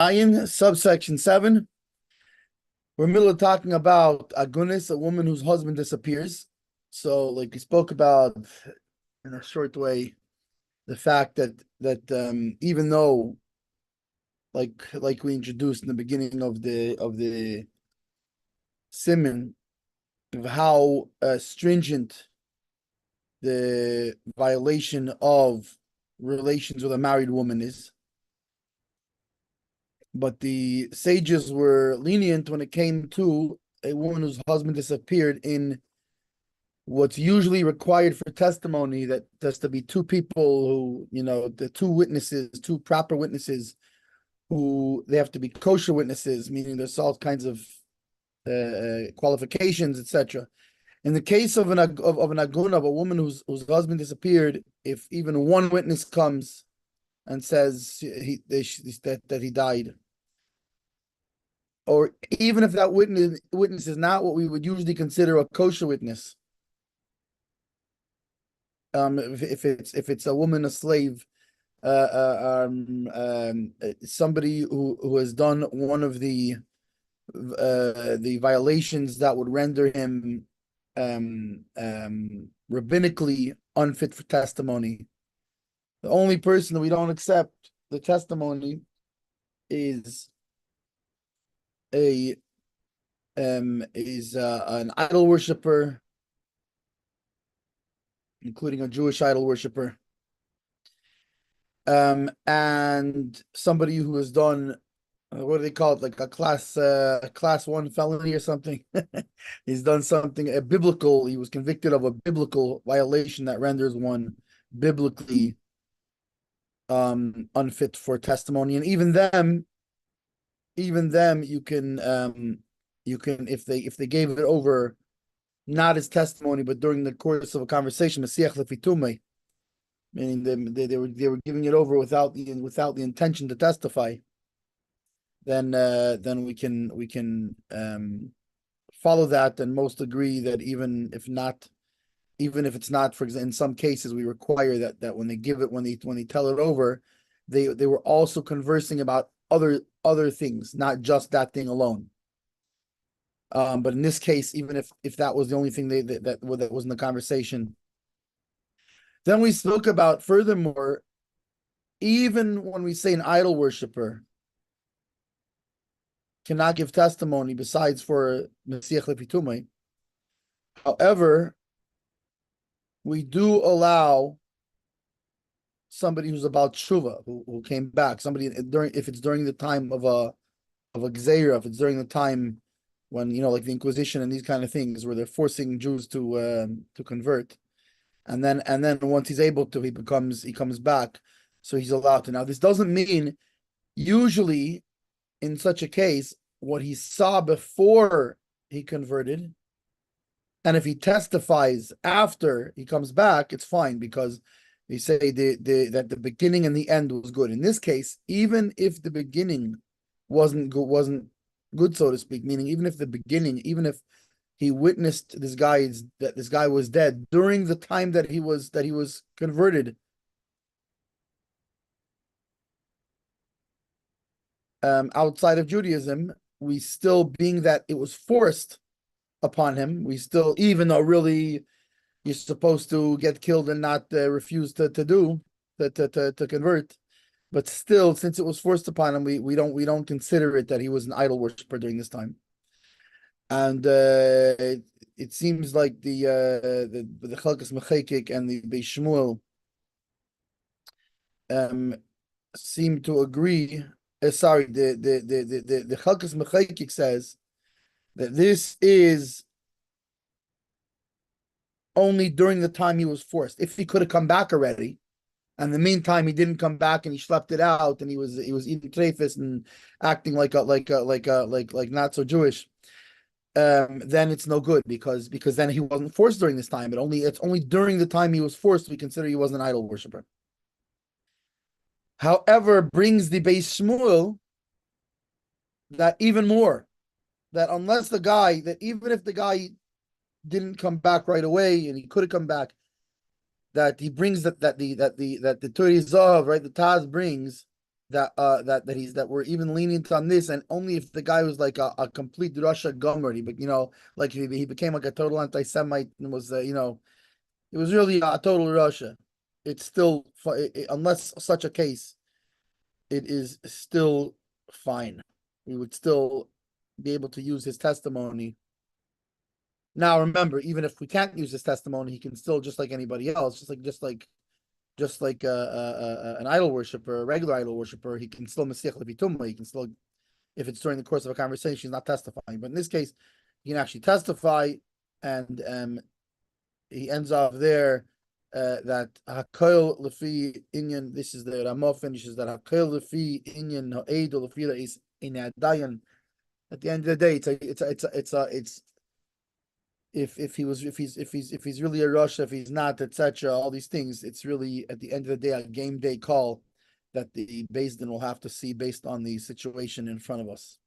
Ayin, subsection 7. We're in the middle of talking about agunis, a woman whose husband disappears. So, like we spoke about in a short way, the fact that even though, like we introduced in the beginning of the siman, of how stringent the violation of relations with a married woman is. But the sages were lenient when it came to a woman whose husband disappeared in what's usually required for testimony, that there's to be two people who, the two witnesses, two proper witnesses, who they have to be kosher witnesses, meaning there's all kinds of qualifications, etc. In the case of an aguna, of a woman whose husband disappeared, if even one witness comes and says that he died, or even if that witness is not what we would usually consider a kosher witness, if it's a woman, a slave, somebody who has done one of the violations that would render him rabbinically unfit for testimony, the only person that we don't accept the testimony is an idol worshiper, including a Jewish idol worshiper, and somebody who has done what do they call it, like a class 1 felony or something. He's done something he was convicted of a biblical violation that renders one biblically unfit for testimony. And even them you can if they gave it over, not as testimony but during the course of a conversation, meaning they were giving it over without the intention to testify, then we can follow that. And most agree that even if it's not, for example, in some cases we require that when they tell it over, they were also conversing about other things, not just that thing alone. But in this case, even if that was the only thing that was in the conversation, then we spoke about, furthermore, even when we say an idol worshiper cannot give testimony besides for Mesiach Lepitumai. However, we do allow somebody who's about tshuva, who came back, if it's during the time of a gzeira, if it's during the time when, like the Inquisition and these kind of things, where they're forcing Jews to convert, and then once he's able to, he comes back, so he's allowed to. Now, this doesn't mean usually in such a case what he saw before he converted, and if he testifies after he comes back, it's fine, because they say that the beginning and the end was good. In this case, even if the beginning wasn't good, so to speak, meaning even if he witnessed this guy was dead during the time that he was converted, outside of Judaism, we still, being that it was forced upon him, we still, even though really you're supposed to get killed and not refuse to convert, but still, since it was forced upon him, we don't consider it that he was an idol worshiper during this time. And it seems like the Chalkas Mechekik and the Beis Shmuel seem to agree. Sorry, the Chalkas Mechekik says that this is only during the time he was forced. If he could have come back already, and in the meantime he didn't come back and he schlepped it out and he was eating treifus and acting like not so Jewish, then it's no good, because then he wasn't forced during this time. It's only during the time he was forced we consider he was an idol worshiper. However, brings the Beis Shmuel that even more, that even if the guy didn't come back right away and he could have come back, that he brings that the Torah Zav, right, the Taz brings that we're even lenient on this, and only if the guy was like a complete Russia gomer, but like he became like a total anti-Semite and was it was really a total Russia. It's still unless such a case, it is still fine. We would still be able to use his testimony. Now, remember, even if we can't use his testimony, he can still, just like anybody else, just like an idol worshiper, a regular idol worshiper, he can still Mesiach Levitumah. He can still, if it's during the course of a conversation, he's not testifying. But in this case, he can actually testify, and he ends off there that Hakoil Lefi Inyan. This is the Ramah finishes that Hakoil Lefi Inyan Ha'edol Lefi is in Adayan. At the end of the day, it's if he's really a Russia, if he's not, etc. All these things, it's really at the end of the day a game day call that the Beis Din will have to see based on the situation in front of us,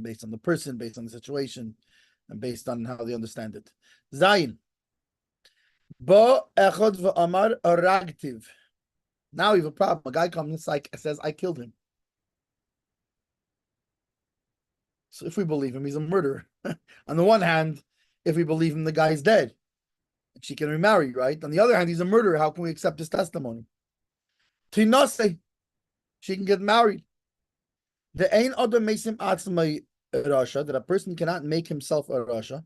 based on the person, based on the situation, and based on how they understand it. Zayin. Bo echad v'amar aragtiv. Now we have a problem. A guy comes and says, I killed him. So if we believe him, he's a murderer. On the one hand, if we believe him, the guy's dead. And she can remarry, right? On the other hand, he's a murderer. How can we accept his testimony? Tinase, she can get married. The ain other mesim atzmai rasha, that a person cannot make himself a rasha.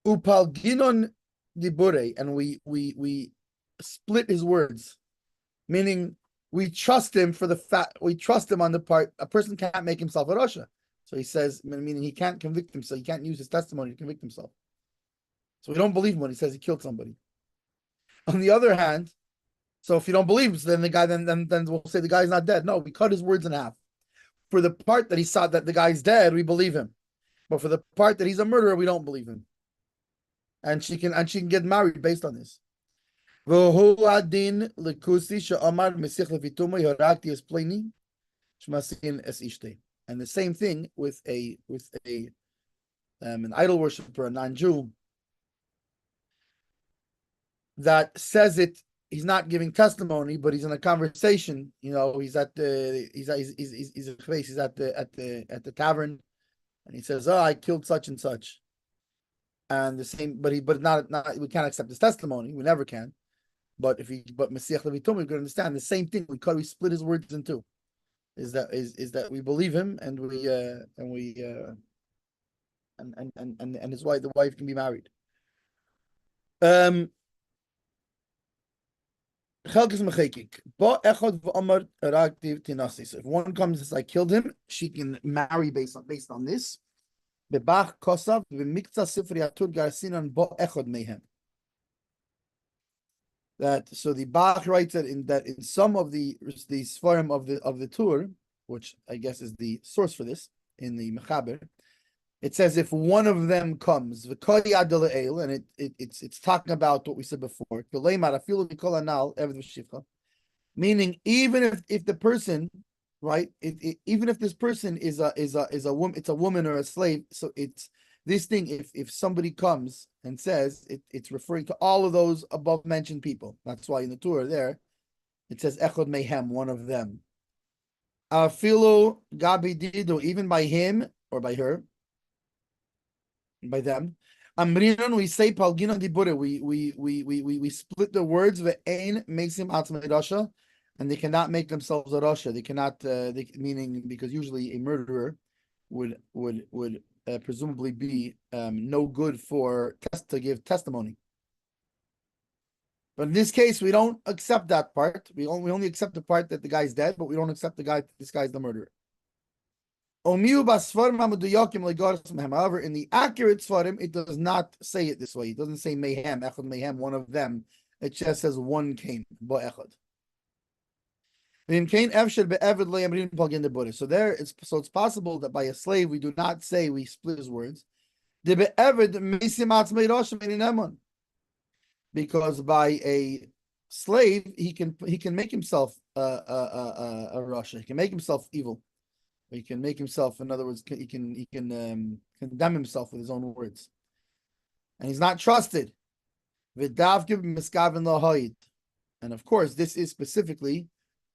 Upal ginon dibure, and we split his words, meaning we trust him for the fact, we trust him on the part a person can't make himself a rasha. So he says, meaning he can't convict himself, he can't use his testimony to convict himself. So we don't believe him when he says he killed somebody. On the other hand, so if you don't believe him, so then the guy then we'll say the guy's not dead. No, we cut his words in half. For the part that he saw that the guy's dead, we believe him. But for the part that he's a murderer, we don't believe him. And she can get married based on this. And the same thing with an idol worshiper, a non-Jew, that says it. He's not giving testimony, but he's in a conversation. He's at the tavern, and he says, "Oh, I killed such and such." And the same, but we can't accept his testimony. We never can. But Mesiach Levitum, we can understand the same thing. We split his words in two. Is that we believe him, and his wife, the wife can be married. So if one comes and says, I killed him, she can marry based on this. That so the Bach writes that in some of the Sfarim of the Tur, which I guess is the source for this in the Mechaber, it says if one of them comes, and it's talking about what we said before, meaning even if the person, right, even if this person is a woman, it's a woman or a slave, so it's this thing. If somebody comes and says it's referring to all of those above mentioned people. That's why in the Torah there it says echod mehem, one of them. Afilu gabi didu, even by him or by her, by them. Amrinon, we say palginon dibure. We split the words. Ve'ein makes him atzmei rasha, and they cannot make themselves a rasha. They cannot. Meaning because usually a murderer would presumably be no good to give testimony. But in this case, we don't accept that part. We only accept the part that the guy's dead, but we don't accept this guy's the murderer. However, in the accurate Sfarim, it does not say it this way. It doesn't say mayhem, echad mayhem, one of them. It just says one came, bo echad. So it's possible that by a slave we do not say we split his words. Because by a slave he can make himself a rasha. He can make himself evil. He can make himself, in other words, he can condemn himself with his own words, and he's not trusted. And of course, this is specifically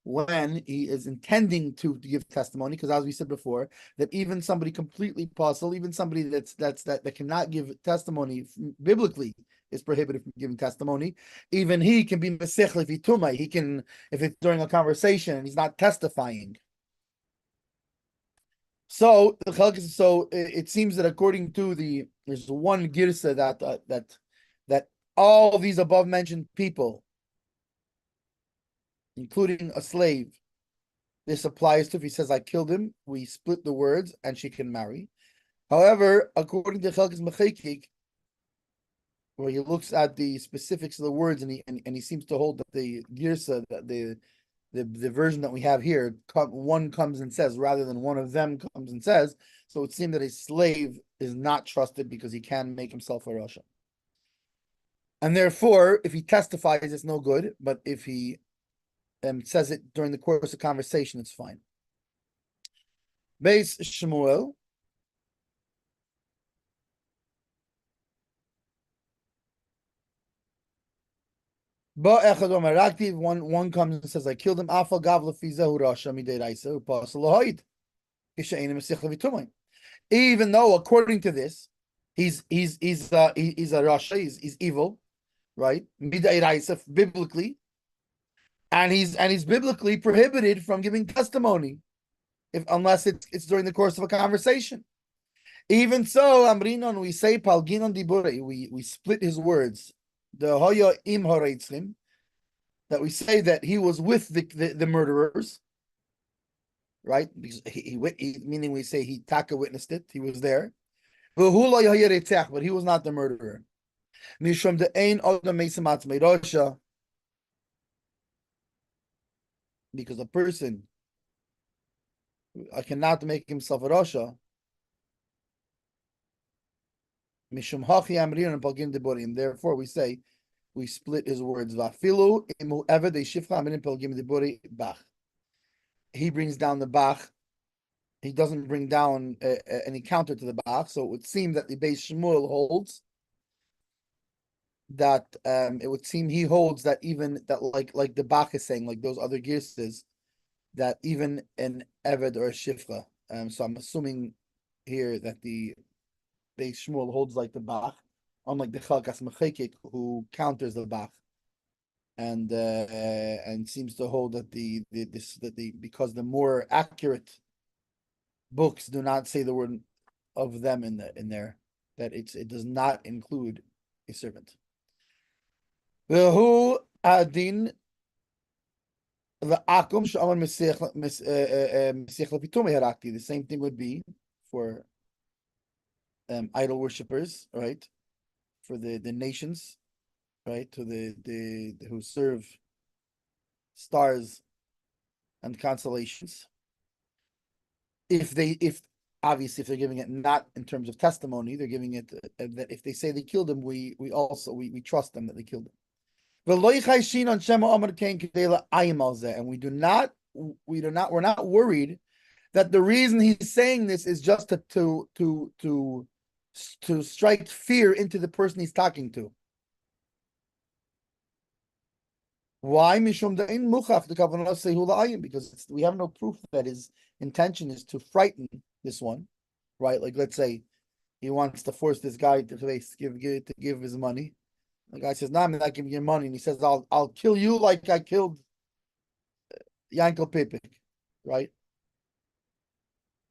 when he is intending to give testimony, because as we said before, that even somebody completely puzzled, even somebody that cannot give testimony biblically is prohibited from giving testimony. Even he can be mesech lefitumai. He can, if it's during a conversation and he's not testifying. So it seems that according to there's one girsa that all of these above mentioned people, including a slave, this applies to. If he says I killed him, we split the words and she can marry. However, according to Chelkes Mechekik, where he looks at the specifics of the words and he seems to hold that the girsa, the version that we have here, one comes and says rather than one of them comes and says. So it seems that a slave is not trusted because he can make himself a rasha. And therefore, if he testifies, it's no good. But if he says it during the course of conversation, it's fine. Beis Shmuel. One comes and says, I killed him. Even though, according to this, he's a rasha, he's evil, right? Biblically, and he's biblically prohibited from giving testimony, unless it's during the course of a conversation. Even so, Amrinon, we say palginon dibure, we split his words. The hoya im horeitzlim, that we say that he was with the murderers, right? Because meaning we say he taka witnessed it, he was there. But he was not the murderer. Mishum the ein odam meisamat meirosha, because a person cannot make himself a rasha. Mishum hachi amrin and palgin deborim. Therefore, we say we split his words. Vafilu imu ever de shifcha amrin palgin debori bach. He brings down the bach. He doesn't bring down any counter to the bach. So it would seem that the Beis Shmuel holds that it would seem he holds that even that like the bach is saying, like those other girsas, that even an eved or a shifcha. So I'm assuming here that the Beis Shmuel holds like the Bach, unlike the Chalkas Mechekik, who counters the Bach, and seems to hold that because the more accurate books do not say the word of them in there, that it does not include a servant. Who adin the akum shaman the same thing would be for idol worshippers, right? For the nations, right? To the who serve stars and constellations. If obviously if they're giving it not in terms of testimony, they're giving it that if they say they killed him, we trust them that they killed him. And we're not worried that the reason he's saying this is just to strike fear into the person he's talking to. Why? Because we have no proof that his intention is to frighten this one, right? Like, let's say he wants to force this guy to give his money. The guy says, "No, I'm not giving you money," and he says, "I'll kill you like I killed Yankel Pipik," right?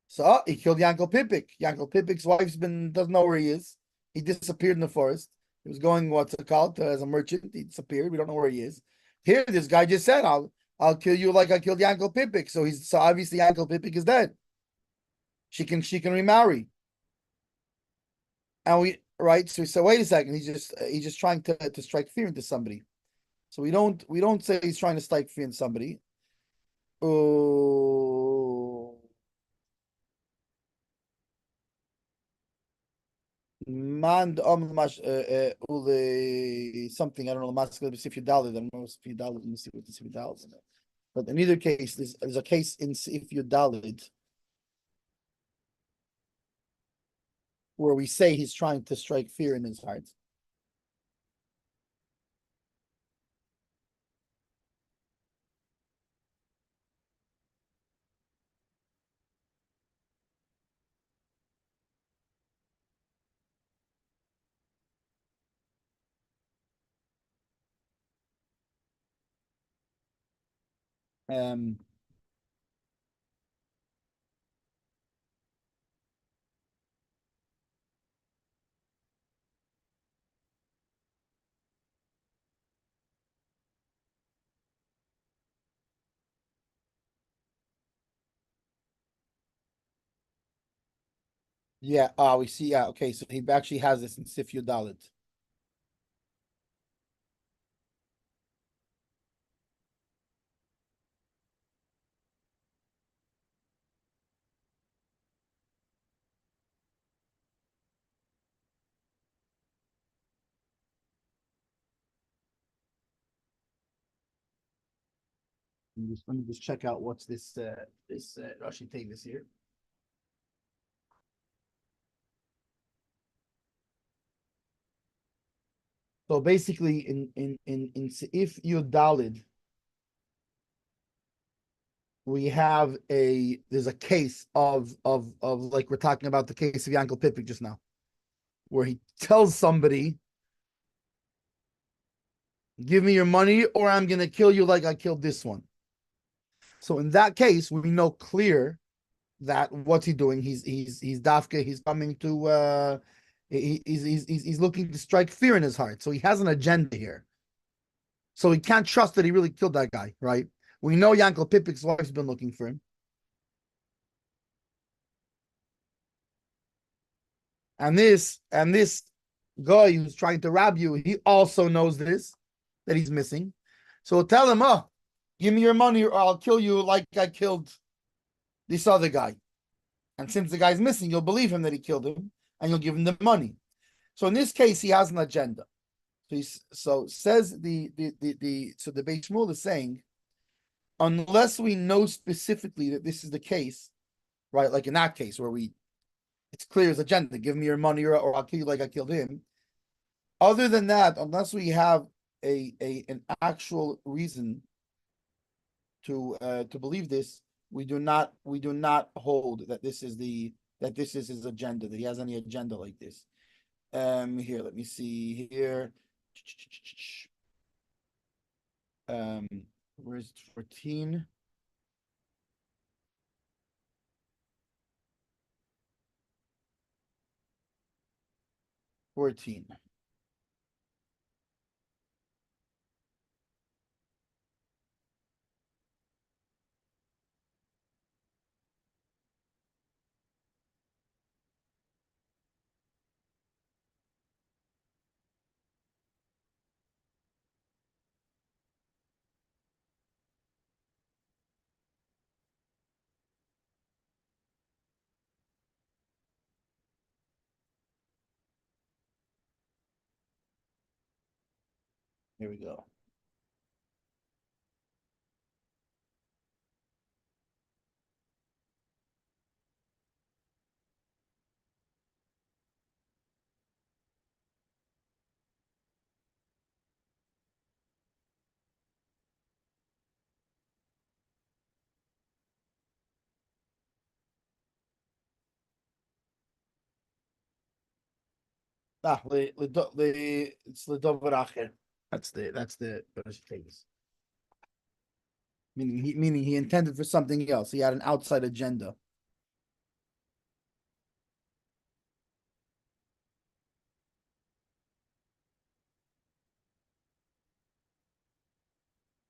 So he killed Yankel Pipik. Yankel Pipik's wife doesn't know where he is. He disappeared in the forest. He was going, what's it called, as a merchant. He disappeared. We don't know where he is. Here, this guy just said, "I'll kill you like I killed Yankel Pipik." So obviously Yankel Pipik is dead. She can remarry. And right. So we said, wait a second. He's just trying to strike fear into somebody. So we don't say he's trying to strike fear in somebody. Oh. Man, something I don't know. If you dollar, I don't know if you dollar. Let me see what this dollars. But in either case, there's a case in if you dollar where we say he's trying to strike fear in his heart. Um, yeah, we see. Yeah, okay, so he actually has this in Sif Yudalit. Let me just check out what's this Rashi Tavis here. So basically, in Seif Yudalid, we have there's a case of like we're talking about the case of Yankel Pipik just now, where he tells somebody, "Give me your money, or I'm gonna kill you like I killed this one." So in that case, we know clear that what's he doing? He's dafke. He's coming to he's looking to strike fear in his heart. So he has an agenda here. So he can't trust that he really killed that guy, right? We know Yankel Pipik's wife's been looking for him. And this guy who's trying to rob you, he also knows this, that he's missing. So tell him, oh, give me your money or I'll kill you like I killed this other guy. And since the guy's missing, you'll believe him that he killed him and you'll give him the money. So in this case, he has an agenda. So says so the Beit Shmuel is saying, unless we know specifically that this is the case, right? Like in that case where it's clear his agenda, give me your money or I'll kill you like I killed him. Other than that, unless we have an actual reason to believe this, we do not hold that this is his agenda, that he has any agenda like this. Here, let me see here. Where's 14? Here we go. It's Ledover Acher. That's the case. Meaning he intended for something else. He had an outside agenda.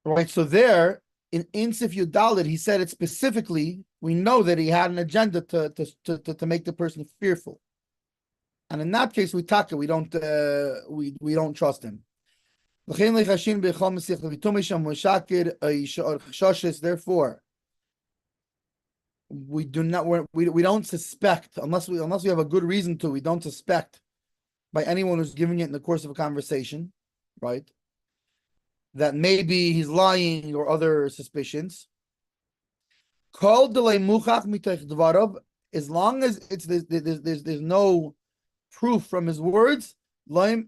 Right. So there in Insif Yudalid, he said it specifically. We know that he had an agenda to make the person fearful. And in that case, we don't trust him. Therefore, we don't suspect unless we have a good reason to. We don't suspect by anyone who's giving it in the course of a conversation, right? That maybe he's lying or other suspicions. As long as there's no proof from his words, we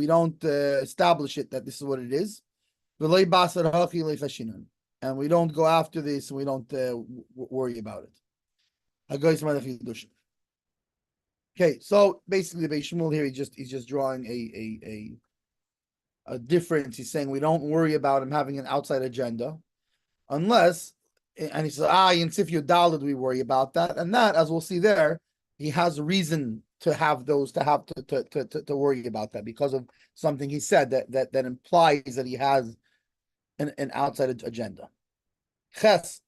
don't establish it that this is what it is. And we don't go after this, and we don't worry about it. Okay, so basically, the Beit Shmuel here, he's just drawing a difference. He's saying we don't worry about him having an outside agenda. unless, and he says, in Sif Yudalad we worry about that, and that, as we'll see there, he has reason to have those to worry about that because of something he said that implies that he has an outside agenda. Ches.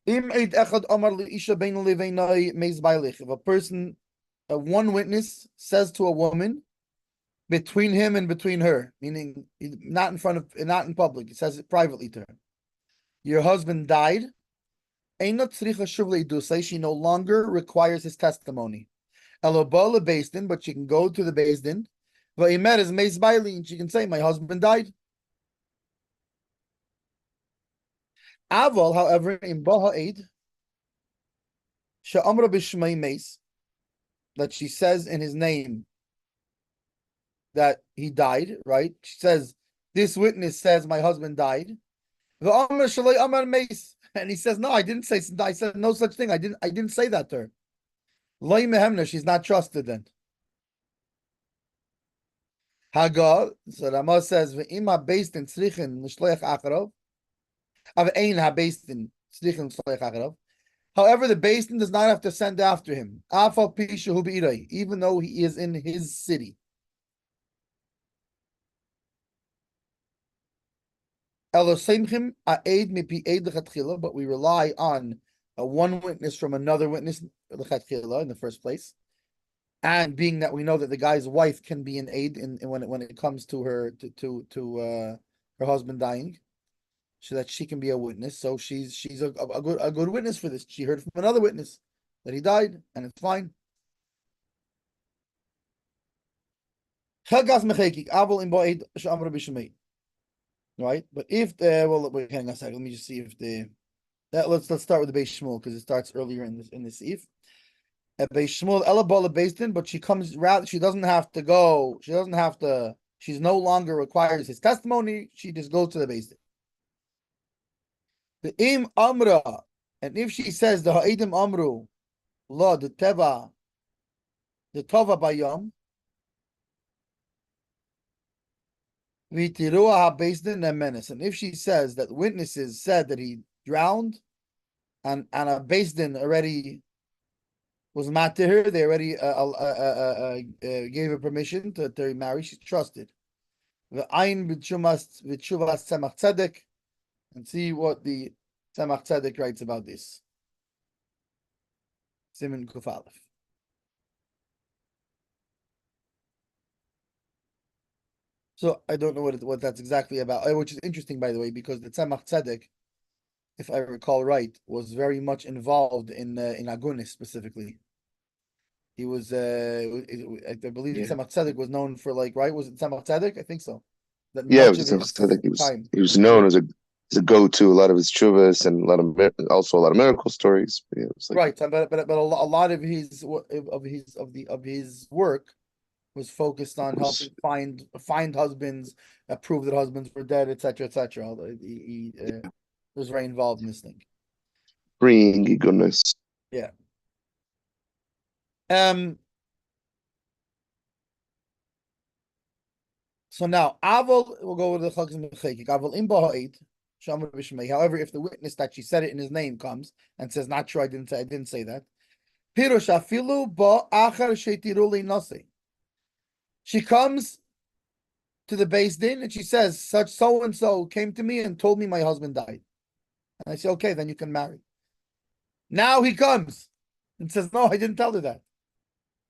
If a person, one witness says to a woman between him and between her, meaning not in front of, not in public, he says it privately to her, your husband died, she no longer requires his testimony. But she can go to the Beis Din, and she can say, my husband died. Aval, however, in Baha'id, Sha'amra b'shmei meis, that she says in his name that he died, right? She says, this witness says my husband died. And he says, no, I didn't say, I said no such thing. I didn't say that to her. She's not trusted then. Hagar, so Rama says, Ve'ima based in Tzrichin l'shliach acharov, Avein ha-based in Tzrichin l'shliach acharov. However, the Beis Din does not have to send after him, even though he is in his city. But we rely on one witness from another witness in the first place, and being that we know that the guy's wife can be an aid when it comes to her her husband dying, so that she can be a witness. So she's a good witness for this. She heard from another witness that he died, and it's fine. Right, but if wait, hang on a second. Let me just see if let's start with the Beis Shmuel because it starts earlier in this Eve. At Beis Shmuel, Ella Bala Beis Din, but she comes rather. She doesn't have to go. She doesn't have to. She's no longer requires his testimony. She just goes to the Beis Din. The im amra, and if she says the ha'idim amru, la the teva, the tova bayom. And if she says that witnesses said that he drowned, and a Beis Din already was mad to her, they already gave her permission to remarry, she's trusted. The Ayin b'tshuvas Tzemach Tzedek, and see what the Tzemach Tzedek writes about this. Siman Kuf Aleph. So I don't know what that's exactly about, which is interesting, by the way, because the Tzemach Tzedek, if I recall right, was very much involved in Agunis specifically. He was, I believe, Tzemach Tzedek was known for right? Was it Tzemach Tzedek? I think so. That it was Tzemach Tzedek. He was known as a go-to. A lot of his chuvas and also a lot of miracle stories. Yeah, right, but a lot of his work was focused on helping find husbands, prove that husbands were dead, etc., etc. He was very involved in this thing. Freeing goodness. Yeah. So now Aval, we'll go with the Chagz Mechekik. Aval im ba'ha'id, Shamar b'shmei. However, if the witness that she said it in his name comes and says, "Not true, I didn't say that." Pirush afilu ba'achar sheitiru nase. She comes to the Beis Din and she says, "Such so and so came to me and told me my husband died." And I say, "Okay, then you can marry." Now he comes and says, "No, I didn't tell her that.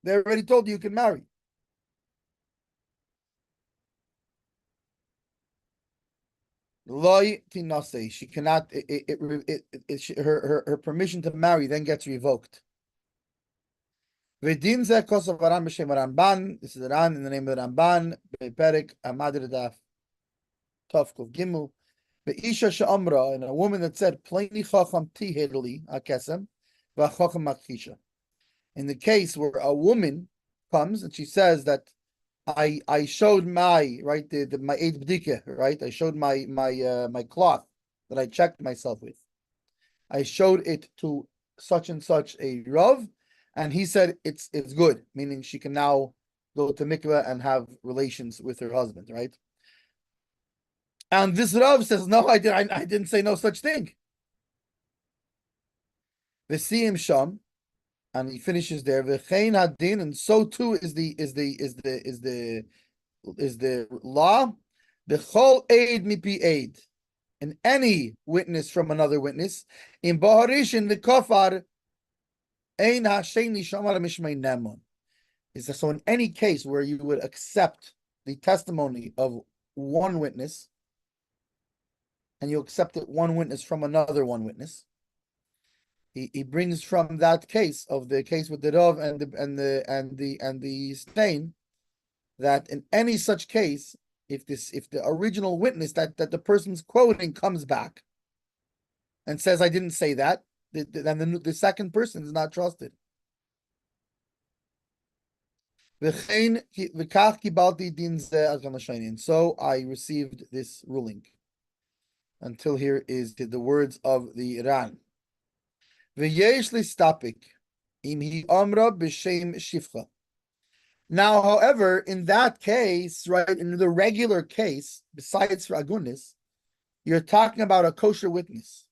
They already told you can marry." Loy tinase. She cannot. Her permission to marry then gets revoked. V'din zeh kosav Aran b'shem Ramban. This is Aran in the name of the Ramban. Be'perek Amadir Daf Tov Kuf Gimel. Be'isha she'amra, and a woman that said, "Plainly chacham tihedli akesem v'chacham makhisha." In the case where a woman comes and she says that I showed my my eid bdike, right? I showed my cloth that I checked myself with. I showed it to such and such a Rav, and he said it's good, meaning she can now go to mikveh and have relations with her husband, right? And this Rav says, no, I didn't say no such thing. V'siyim sham, and he finishes there. V'chein hadin, and so too is the law. B'chol aid mipi aid, and any witness from another witness. In baharishin the kafar ein hasheni shamar mishmei nemon. Is that so? In any case where you would accept the testimony of one witness, and you accept it one witness from another one witness, he brings from that case of the case with the Rav and the stain, that in any such case, if the original witness that the person's quoting comes back and says, I didn't say that, then the second person is not trusted. So I received this ruling. Until here is the words of the Iran. Now, however, in that case, right, in the regular case, besides for agunis, you're talking about a kosher witness.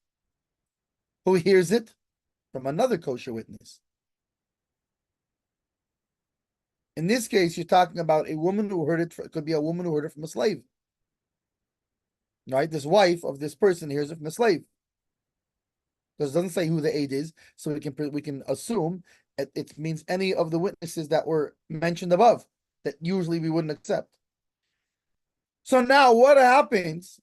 Who hears it? From another kosher witness. In this case, you're talking about a woman who heard it. It could be a woman who heard it from a slave. Right? This wife of this person hears it from a slave. Because it doesn't say who the aid is, so we can assume it means any of the witnesses that were mentioned above that usually we wouldn't accept. So now what happens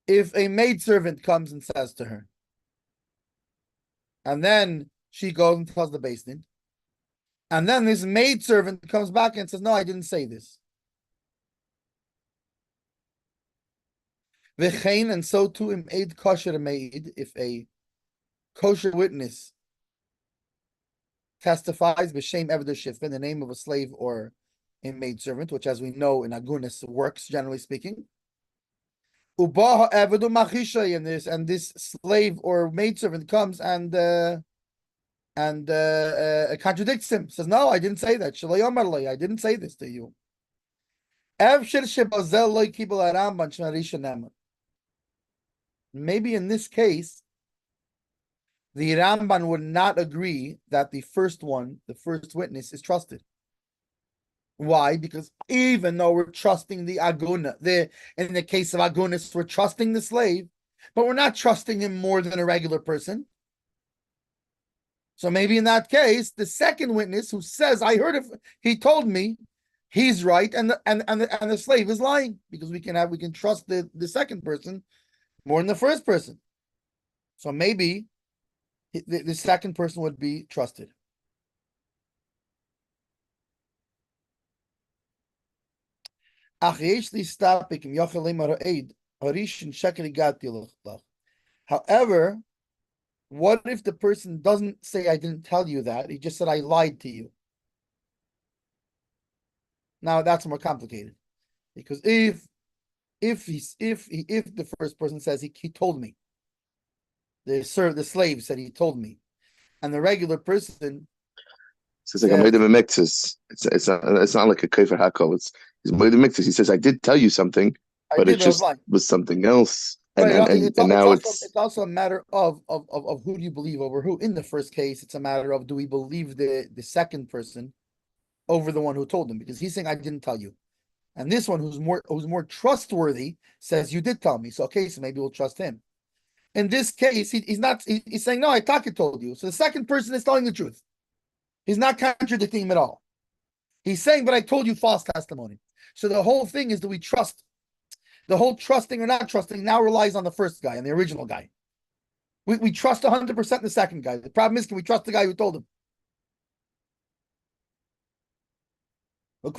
if a maidservant comes and says to her, and then she goes and tells the beis din, and then this maidservant comes back and says, no, I didn't say this. V'chein, and so too im aid kosher maid, if a kosher witness testifies b'shem eved shifin, in the name of a slave or a maidservant, which, as we know, in agunis works, generally speaking. Ubaha evedu machisha, and this slave or maidservant comes and contradicts him, says, no, I didn't say that. I didn't say this to you. Maybe in this case, the Ramban would not agree that the first witness is trusted. Why? Because even though we're trusting the aguna, in the case of agunis, we're trusting the slave, but we're not trusting him more than a regular person. So maybe in that case, the second witness who says, I heard it, he told me, he's right, and the slave is lying, because we can trust the second person more than the first person. So maybe the second person would be trusted. However, what if the person doesn't say, I didn't tell you that, he just said, I lied to you? Now that's more complicated, because if the first person says he told me, the slave said he told me, and the regular person says, like, I made him a mixes. It's not like a kaifer hakol. He's made a mixes. He says, I did tell you something, but it just was something else. And now it's also a matter of who do you believe over who. In the first case, it's a matter of, do we believe the second person over the one who told him, because he's saying, I didn't tell you. And this one who's more trustworthy says, you did tell me. So okay, so maybe we'll trust him. In this case, he's saying, no, I thought I told you. So the second person is telling the truth. He's not contradicting him at all. He's saying, but I told you false testimony. So the whole thing is, do we trust? The whole trusting or not trusting now relies on the first guy and the original guy. We trust 100% the second guy. The problem is, can we trust the guy who told him? And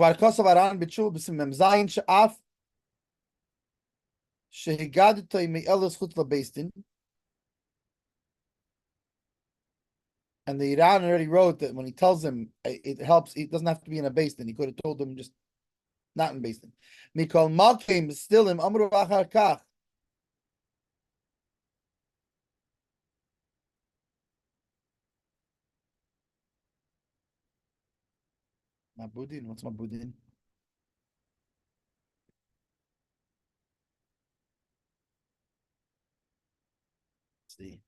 the Iran already wrote that when he tells him, it helps, it doesn't have to be in a beis din. He could have told him just not in beis din. Mikol Malkim still him Amru Achar Kach. Mabudin, what's Mabudin? see.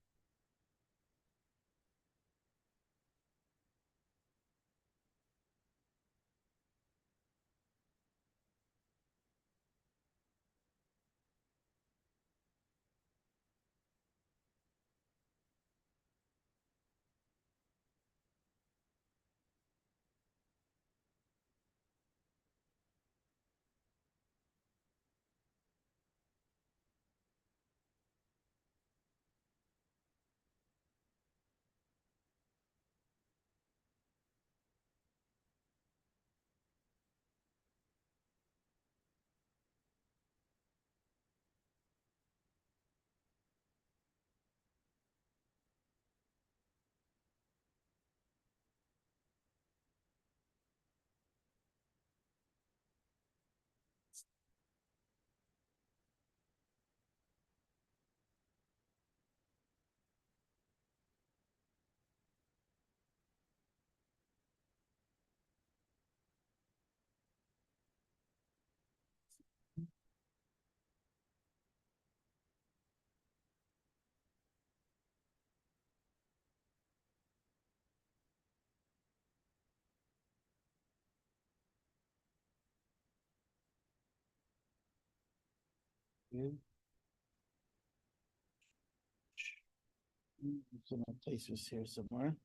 So my place was here somewhere.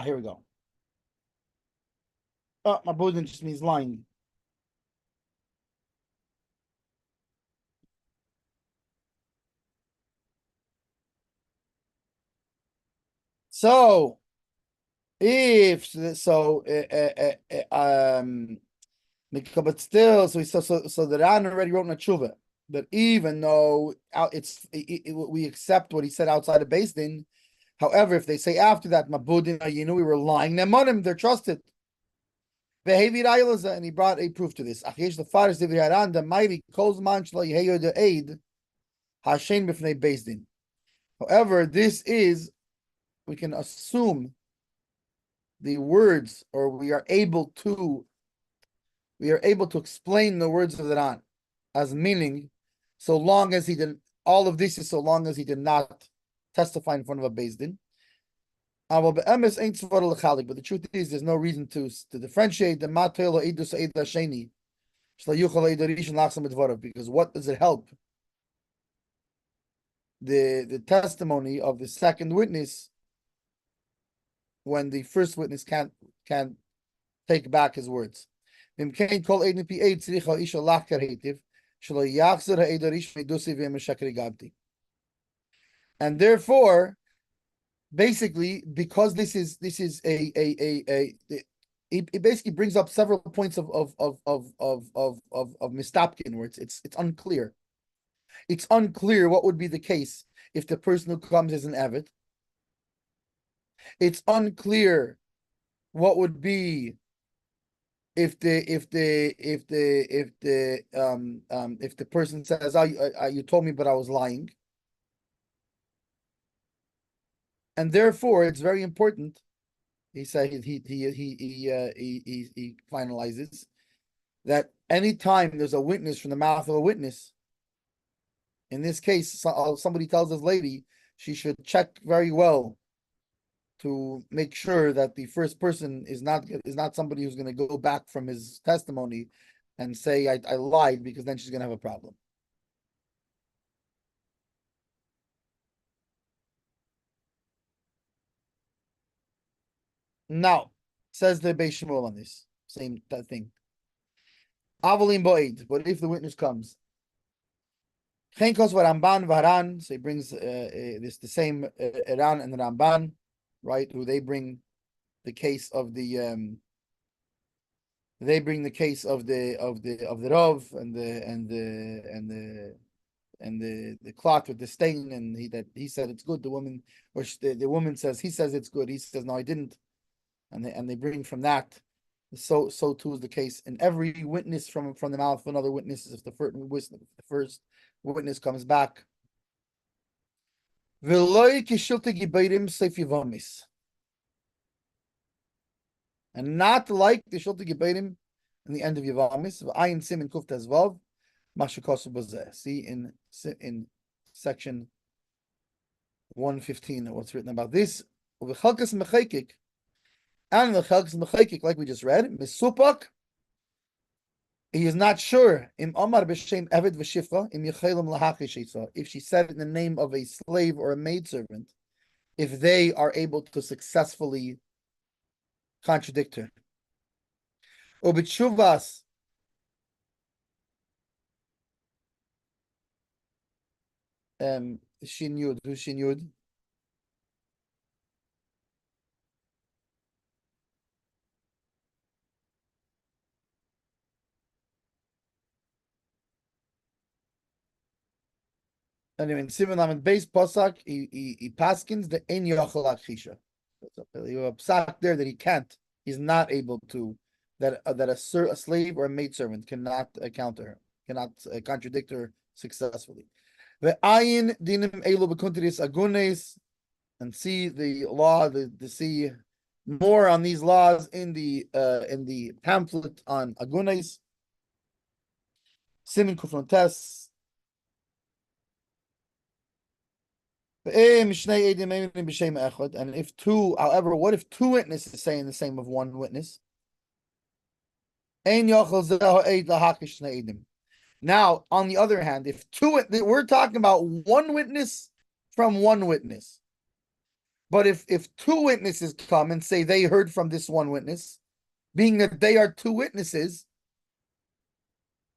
Here we go. Oh, my Budin just means lying. So, if so, but still, so the Ran already wrote in a tshuva that even though we accept what he said outside of Beis Din. However, if they say after that, Mabudin, we were lying them on him, they're trusted. And he brought a proof to this. However, this is, we can assume the words, or we are able to explain the words of the Ran as meaning, so long as he did, all of this is so long as he did not testify in front of a Beis Din. But the truth is, there's no reason to differentiate the matel or edus ed hasheni, because what does it help? The testimony of the second witness when the first witness can't take back his words. And therefore, basically, because this is it basically brings up several points of mistapkin, where it's unclear. It's unclear what would be the case if the person who comes is an avid. It's unclear what would be if the person says, you told me, but I was lying. And therefore, it's very important. He said he finalizes that anytime there's a witness from the mouth of a witness, in this case, somebody tells this lady she should check very well to make sure that the first person is not somebody who's going to go back from his testimony and say I lied, because then she's going to have a problem. Now, says the Beis Shmuel on this same thing. Avalim bo'ed, but if the witness comes, so he brings this the same Iran and the Ramban, right? Who they bring the case of the Rav and the cloth with the stain, and he said it's good. The woman, or the woman says he says it's good. He says no, I didn't, and they bring from that. So too is the case in every witness from the mouth of another witness. If the first witness comes back, and not like the shulti gebeirim in the end of Yavamis, Ayin Sim and Kuf Tezvav, See in section 115 what's written about this. And the chalkas mechekik, like we just read, misupak. He is not sure. If she said it in the name of a slave or a maidservant, if they are able to successfully contradict her. Ubitshuvas. Shin Yud. Who's Shin Yud? Anyway, in Sivan Lamed Beis Posak, he paskins the Ein Yochel Achisha. You have a psak there that he can't. He's not able to. That a slave or a maidservant cannot counter her, cannot contradict her successfully. The ayin dinim elu b'kuntiris agunes, and see the law, the see more on these laws in the pamphlet on agunes. Simin kufrontes. And if two, however, what if two witnesses say in the same of one witness? Now, on the other hand, if we're talking about one witness from one witness, but if two witnesses come and say they heard from this one witness, being that they are two witnesses,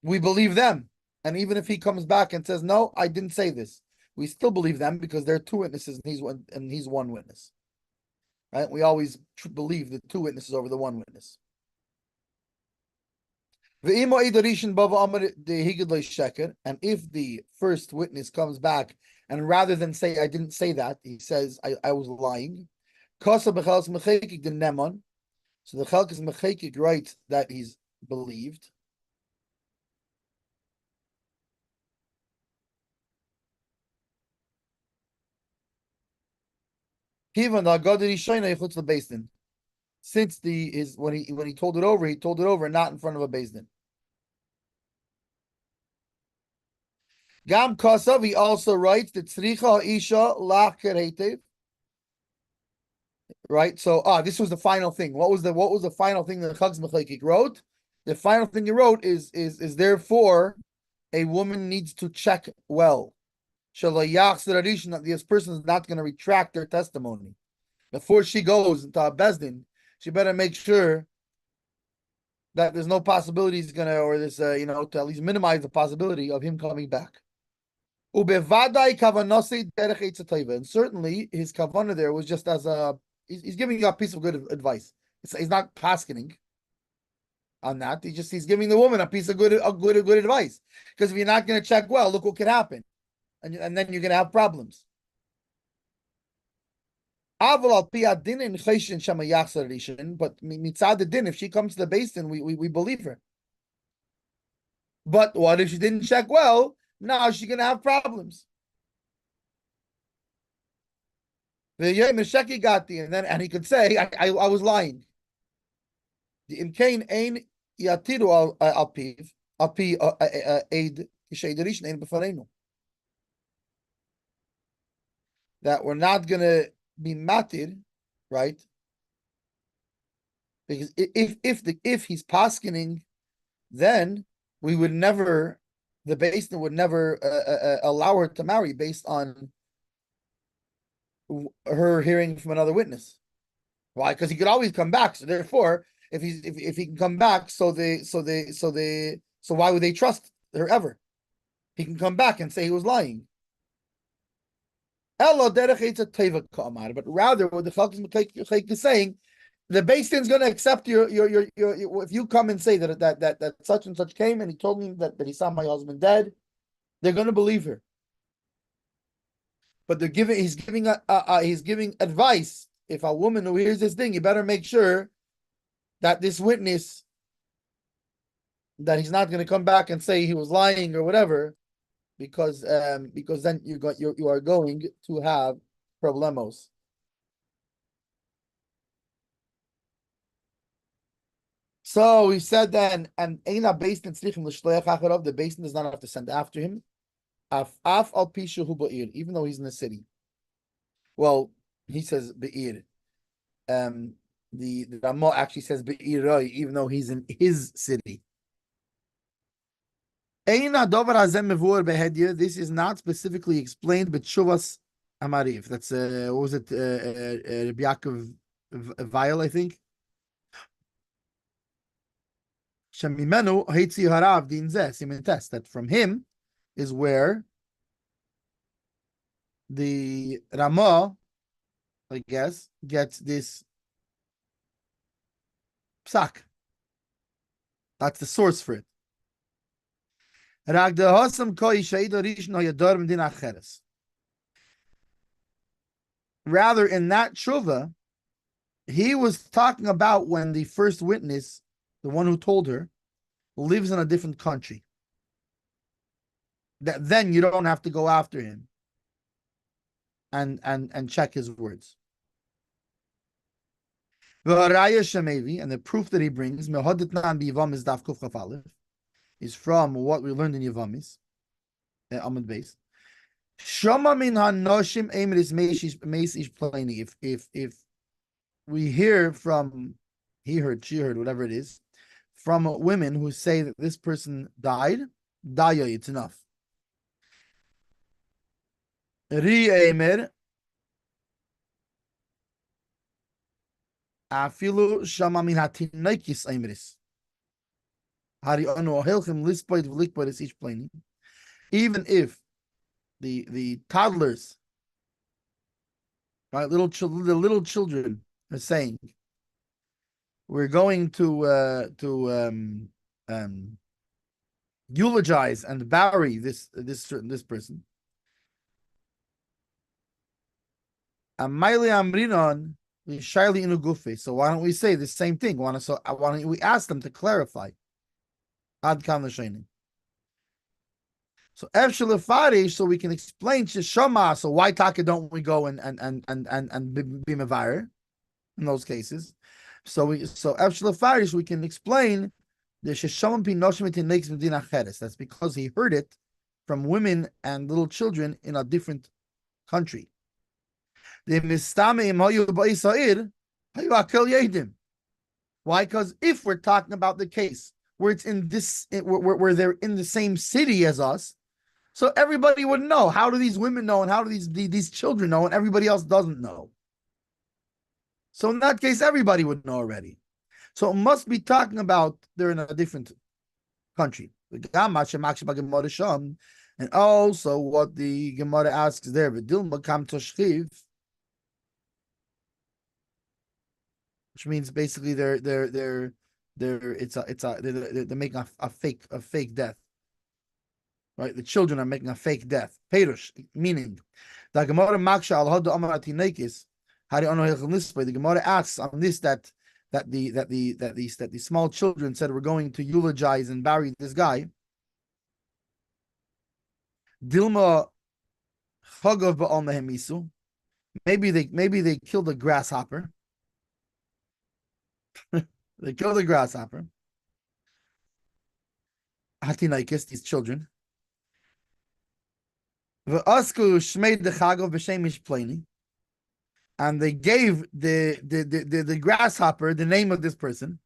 we believe them. And even if he comes back and says, no, I didn't say this, we still believe them because they're two witnesses and he's one witness. Right? We always believe the two witnesses over the one witness. And if the first witness comes back and rather than say I didn't say that, he says I was lying. So the Chalkas Mechekik writes that he's believed. Since when he told it over not in front of a beis din. Gam Kosav, he also writes that Tzricha Isha Lacher Heitev. Right, so this was the final thing. What was the final thing that Chalkas Mechekik wrote? The final thing he wrote is therefore a woman needs to check well. That this person is not going to retract their testimony before she goes into a beis din. She better make sure that there's no possibility he's gonna, or this, to at least minimize the possibility of him coming back. And certainly his kavanah there was just as he's giving you a piece of good advice. He's not paskening on that. He's giving the woman a piece of good advice. Because if you're not going to check well, look what could happen. And then you're going to have problems. But mitzad the din, if she comes to the beis din, we believe her. But what if she didn't check well? Now she's going to have problems. And he could say, I was lying. The imkain ein yatiru al piv aid kishay ein b'farenu. That we're not going to be matir, right? Because if he's paskening, then we would never, the beis din would never allow her to marry based on her hearing from another witness. Why? Because he could always come back. So therefore, if he can come back, so why would they trust her ever? He can come back and say he was lying. But rather, what the Chalkas Mechekik is saying, the beis din is going to accept your if you come and say that such and such came and he told me that he saw my husband dead, they're going to believe her. But he's giving advice. If a woman who hears this thing, you better make sure that this witness, that he's not going to come back and say he was lying or whatever, because then you are going to have problemos. So we said then, and Eina based in Tzrichim l'shliach acharov, the basin does not have to send after him. Af al pishu hu ba'ir, even though he's in the city. Well, he says be'ir. The Ramah actually says be'iroi, even though he's in his city. Eina dover hazem mevur behedya. This is not specifically explained, but shuvas amarif. That's what was it? Rabbi Yaakov Weil, I think. Shemimenu heitzi harav din zeh simin test. That from him is where the Ramah, I guess, gets this psak. That's the source for it. Rather, in that tshuva, he was talking about when the first witness, the one who told her, lives in a different country. That then you don't have to go after him and check his words. And the proof that he brings is from what we learned in Yevamis, Amud Beis. If we hear from, he heard, she heard, whatever it is, from women who say that this person died, daya, it's enough. Ri-emer, afilu shama min hatinaikis eimris. Even if the toddlers, right, the little children are saying, we're going to eulogize and bury this person. So why don't we say the same thing? Why don't we ask them to clarify? Ad kam l'sheinim. So Hershel Farish, so we can explain Shishama. So why Taka don't we go and be mevayer in those cases? So Hershel Farish, we can explain the Shisham Pinoshim makes Medina Cheres. That's because he heard it from women and little children in a different country. The Mistame Hayu Ba'Isa'ir Hayu Akel Yedim. Why? Because if we're talking about the case where it's in this, where they're in the same city as us, so everybody would know. How do these women know, and how do these children know, and everybody else doesn't know? So in that case, everybody would know already. So it must be talking about they're in a different country. And also what the Gemara asks there, which means basically they're making a fake death, right? The children are making a fake death. Perush, meaning the Gemara maksha al hada amar atinekis. The Gemara asks on this that the small children said we're going to eulogize and bury this guy. Dilma chagav ba'al mehemisu. Maybe they killed a grasshopper. They killed a grasshopper. Hatinaikis, these children. V'asku shmeid dechagov b'shemish pleni. And they gave the grasshopper the name of this person.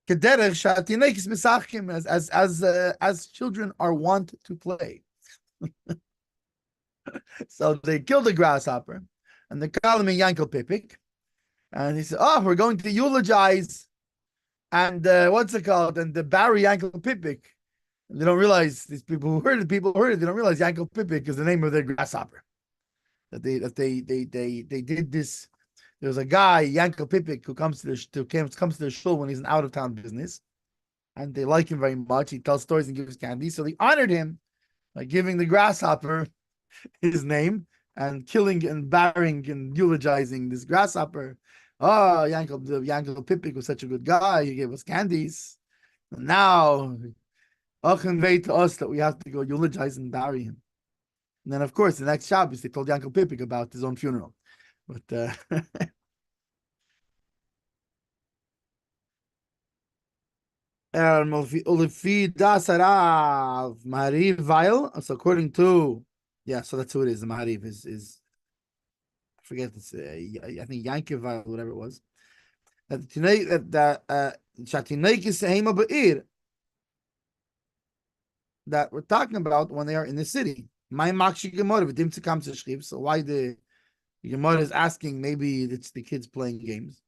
Kederech shatinaikis misachim, as children are wont to play. So they killed the grasshopper, and they call him a Yankel Pipik. And he said, "Oh, we're going to eulogize, and what's it called? And the bury Yankel Pipik." And they don't realize, these people who heard it. They don't realize Yankel Pipik is the name of their grasshopper. That they did this. There was a guy, Yankel Pipik, who comes to the shul when he's an out of town business, and they like him very much. He tells stories and gives candy, so they honored him by giving the grasshopper his name and killing and burying and eulogizing this grasshopper. Oh, Yankel Pipik was such a good guy. He gave us candies. And now, convey to us that we have to go eulogize and bury him. And then, of course, the next Shabbos, they told Yankel Pipik about his own funeral. But So according to, yeah, so that's who it is. The Mahariv is I forget, it's I think Yankiv Vile, whatever it was. That we're talking about when they are in the city. So why the Gemara is asking, maybe it's the kids playing games.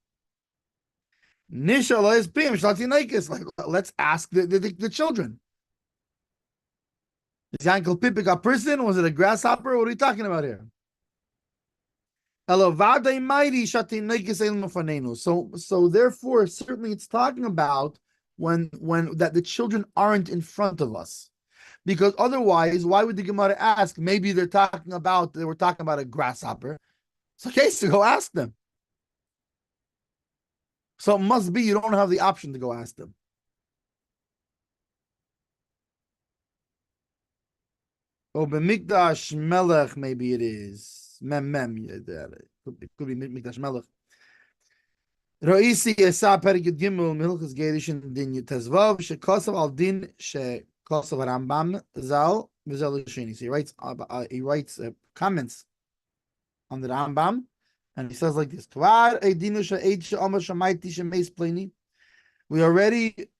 Like, let's ask the children. Is Yankel Pipik a person? Was it a grasshopper? What are we talking about here? So therefore, certainly it's talking about when that the children aren't in front of us. Because otherwise, why would the Gemara ask? Maybe they were talking about a grasshopper. It's okay to go ask them. So it must be you don't have the option to go ask them. Oh, b'mikdash melech, maybe it is. It could be mikdash melech. Roisi Esa Perigid Gimel Milchus Gerishin Din Yutezvav Shekosav Al Din Shekosav Rambam Zal Vizel Shini. He writes comments on the Rambam, and he says like this: Kvar Eidinu She'ed She'omer Shamaiti Shemeis Plini. We already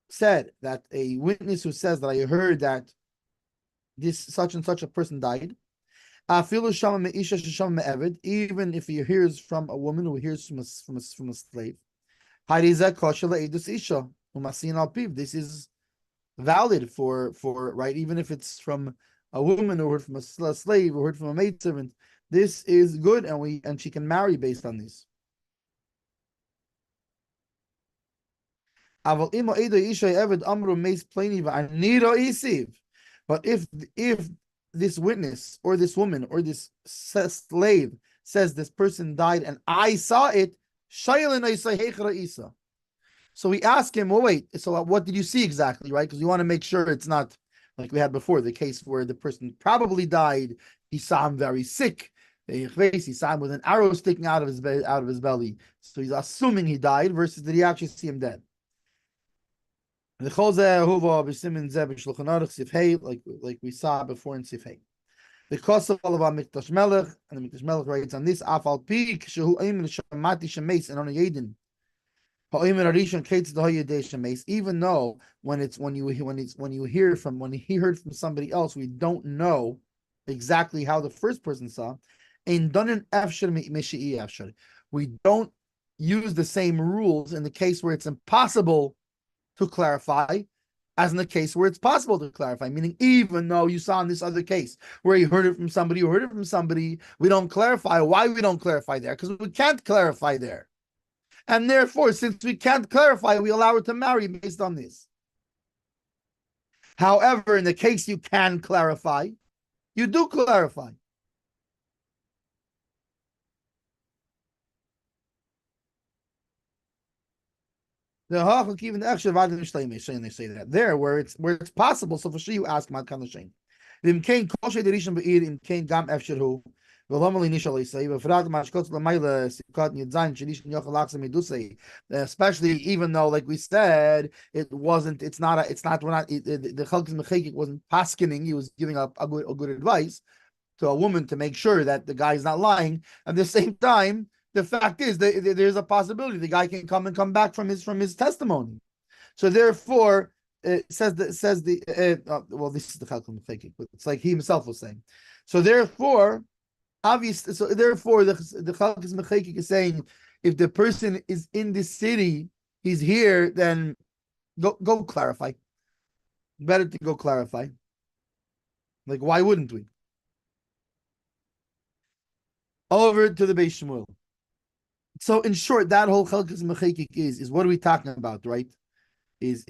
said that a witness who says that I heard that this such and such a person died. Even if he hears from a woman who hears from a slave, this is valid for right. Even if it's from a woman who heard from a slave or heard from a maidservant, this is good, and she can marry based on this. But if this witness or this woman or this slave says this person died and I saw it, so we ask him, well, wait, so what did you see exactly, right? Because we want to make sure it's not like we had before, the case where the person probably died, he saw him very sick, he saw him with an arrow sticking out of his belly, so he's assuming he died, versus did he actually see him dead? Like we saw before in Sifhei. The cost of all about Mikdash Melech, and the Mikdash Melech writes on this: Afal Pik Shehu Aimin Shamati Shemeis and on Yedin. Ha'aimin Arishon Kates the Hayedei Shemeis. Even though when he heard from somebody else, we don't know exactly how the first person saw. Ein Donin Efshar Mishii Efshar. We don't use the same rules in the case where it's impossible to clarify, as in the case where it's possible to clarify, meaning even though you saw in this other case where you heard it from somebody, we don't clarify. Why we don't clarify there? Because we can't clarify there. And therefore, since we can't clarify, we allow her to marry based on this. However, in the case you can clarify, you do clarify. The hachak even the extra vadim shleimei, they say that there where it's possible. So for sure you ask Markel Shane. Im kain kosher derishon beir im kain gam efshir hu v'lomali nishal isay v'frad mashkot l'mayla sikat nidzayin shelish nyochal laksa medusay. Especially even though, like we said, the chalkis mechekik wasn't paskening. He was giving up a good advice to a woman to make sure that the guy is not lying. At the same time, the fact is that there's a possibility the guy can come back from his testimony. So therefore, well, this is the Chalkis Mechekik, but it's like he himself was saying. So therefore, obviously, the Chalkis Mechekik is saying, if the person is in this city, he's here, then go clarify. Better to go clarify. Like, why wouldn't we? Over to the Beis Shmuel. So in short, that whole Chalkis Mechekik is what are we talking about, right? Is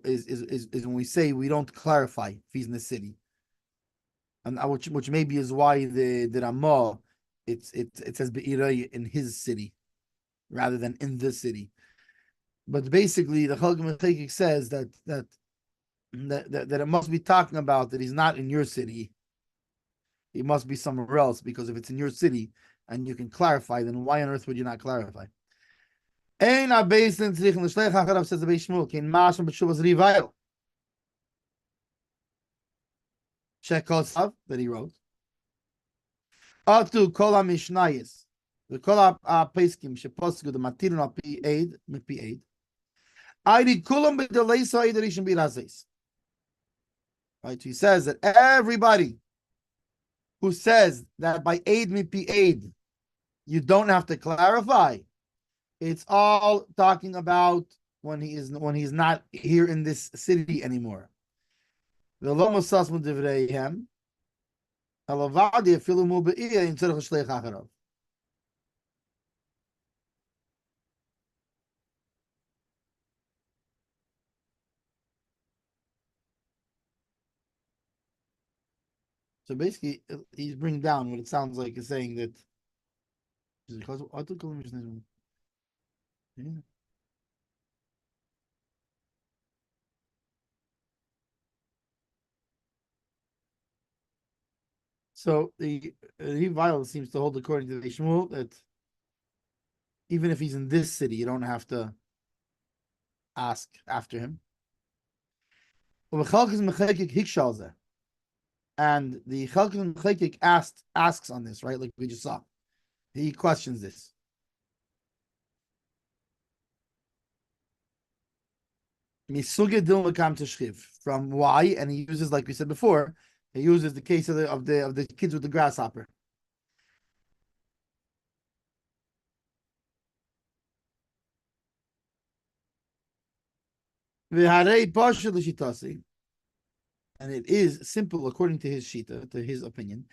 when we say we don't clarify if he's in the city, and which maybe is why the Ramah it says Be'irah in his city rather than in the city. But basically, the Chalkis Mechekik says that it must be talking about that he's not in your city. He must be somewhere else, because if it's in your city and you can clarify, then why on earth would you not clarify? Ein a basin tzrichen l'shleich acharav, says the Beis Shmuel, kein mashma b'shuvas rivayil. Shekosav, that he wrote. Atu kol ha-mishnayis, v'kol ha-peskim sheposku the matirun al-pi eid, mipi eid. Aidi kulam b'deleisa eid rishon b'razis. Right, he says that everybody who says that by aid mipi aid, you don't have to clarify. It's all talking about when he's not here in this city anymore. So basically, he's bringing down what it sounds like is saying that. So the Revival seems to hold, according to the Shmuel, that even if he's in this city, you don't have to ask after him. And the Chalkis Mechekik asks on this, right? Like we just saw. He questions this. From why? And he uses, like we said before, he uses the case of the kids with the grasshopper. And it is simple according to his shita, to his opinion.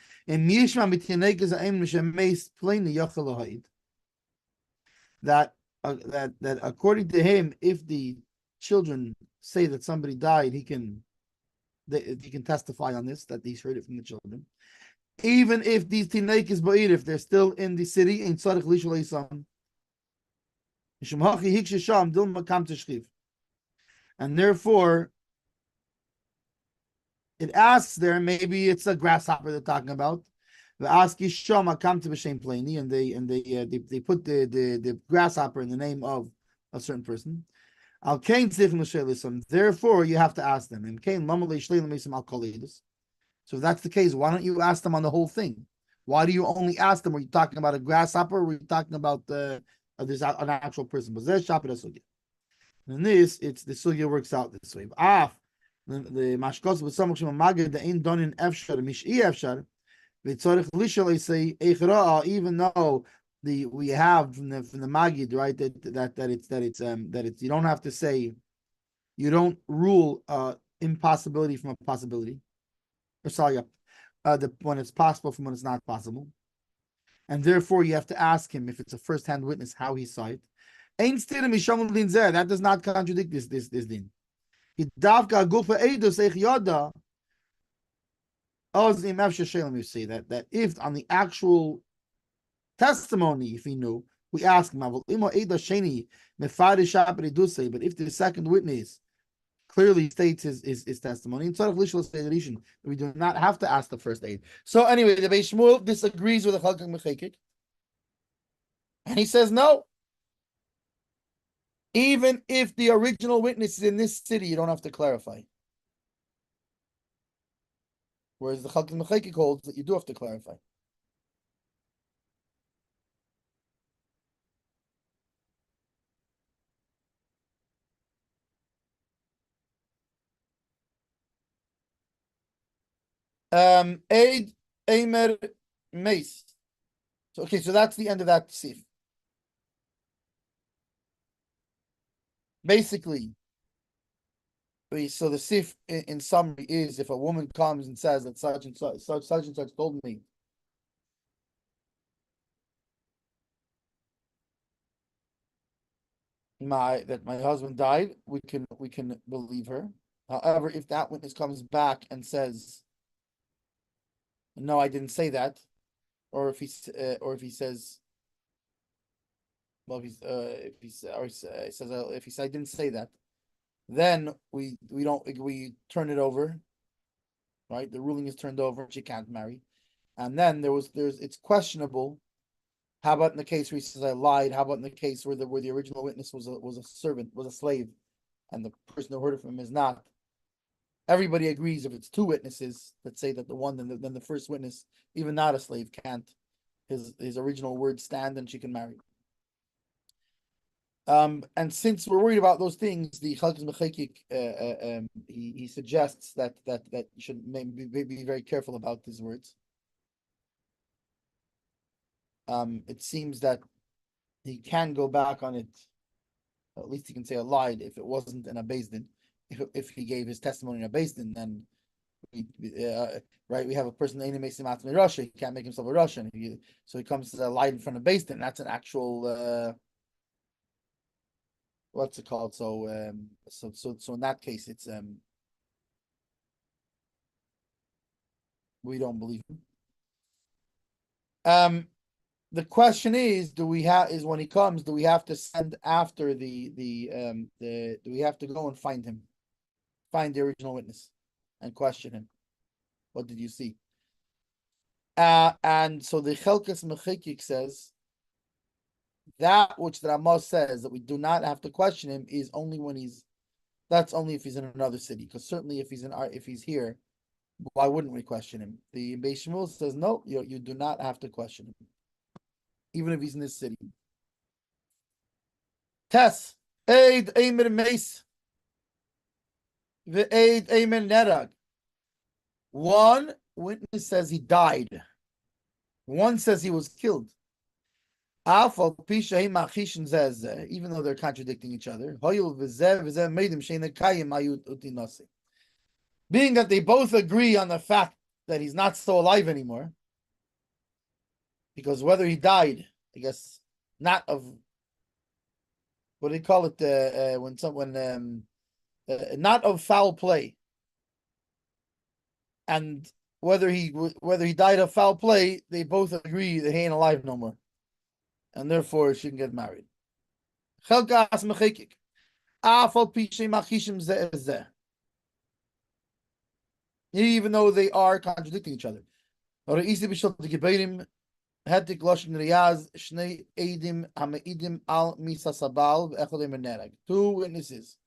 That according to him, if the children say that somebody died, he can testify on this, that he's heard it from the children. Even if these tinekes ba'ir, if they're still in the city, in tzarich lishul eisam, and therefore it asks there, maybe it's a grasshopper they're talking about. The ask Yishama come to B'Shem Plaini, and they put the grasshopper in the name of a certain person. Al Kain tzich. Therefore, you have to ask them. And Kain lamalei shleilim misim al kolidus. So if that's the case, why don't you ask them on the whole thing? Why do you only ask them? Were you talking about a grasshopper, or were you talking about this an actual person? But there's shapir sugya. And this, it's the sugya works out this way. The mashkos with some magid the ain done in efshar mishi efshar. Even though we have from the magid, right, that it's you don't have to say, you don't rule impossibility from a possibility, or sorry, when it's possible from when it's not possible, and therefore you have to ask him if it's a first-hand witness how he saw it. That does not contradict this din. You say that if on the actual testimony, if he knew, we ask him. But if the second witness clearly states his testimony, we do not have to ask the first aid. So anyway, the Beis Shmuel disagrees with the Chalkis Mechekik, and he says no. Even if the original witness is in this city, you don't have to clarify. Whereas the Chalkis Mechekik holds that you do have to clarify. Eid Eimer Mace. So okay, so that's the end of that sif. Basically, so the sif in summary is, if a woman comes and says that such and such told me that my husband died, we can believe her. However, if that witness comes back and says, no, I didn't say that, or if he says, well, if he says I didn't say that, then we turn it over, right? The ruling is turned over. She can't marry, and then it's questionable How about in the case where he says I lied? How about in the case where the original witness was a servant, was a slave, and the person who heard it from him is not? Everybody agrees if it's two witnesses that say that the one then the first witness, even not a slave, can't his original words stand and she can marry. And since we're worried about those things, the Chalkes Mechekik he suggests that you should be very careful about these words. It seems that he can go back on it. At least he can say I lied if it wasn't in a Beis Din. If he gave his testimony in a Beis Din, then right, we have a person in Russia. He can't make himself a Russian. So he comes to lied in front of Beis Din. That's an actual what's it called? So in that case, it's we don't believe him. The question is, when he comes, do we have to send after do we have to go and find him, find the original witness, and question him? What did you see? And so the Chelkes Mechekik says that which the Ramah says that we do not have to question him is only that's only if he's in another city. Because certainly if he's here, why wouldn't we question him? The Beis Shmuel says no, you do not have to question him, even if he's in this city. Tess, Eid Eimer Meis, Eid Eimer Nerag. One witness says he died. One says he was killed. Even though they're contradicting each other. Being that they both agree on the fact that he's not still alive anymore, because whether he died, I guess, not of what do they call it not of foul play, and whether he died of foul play, they both agree that he ain't alive no more, and therefore she can get married. Even though they are contradicting each other. Two witnesses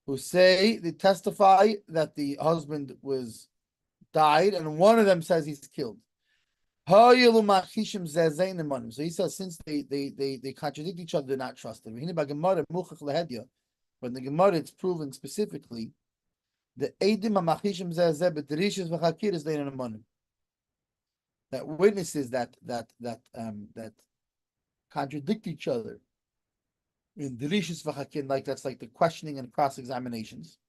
who say, they testify that the husband died, and one of them says he's killed. So he says, since they contradict each other, they're not trusted. But in the Gemara, it's proven specifically the that witnesses that contradict each other in delicious v'chakin, like that's like the questioning and cross examinations,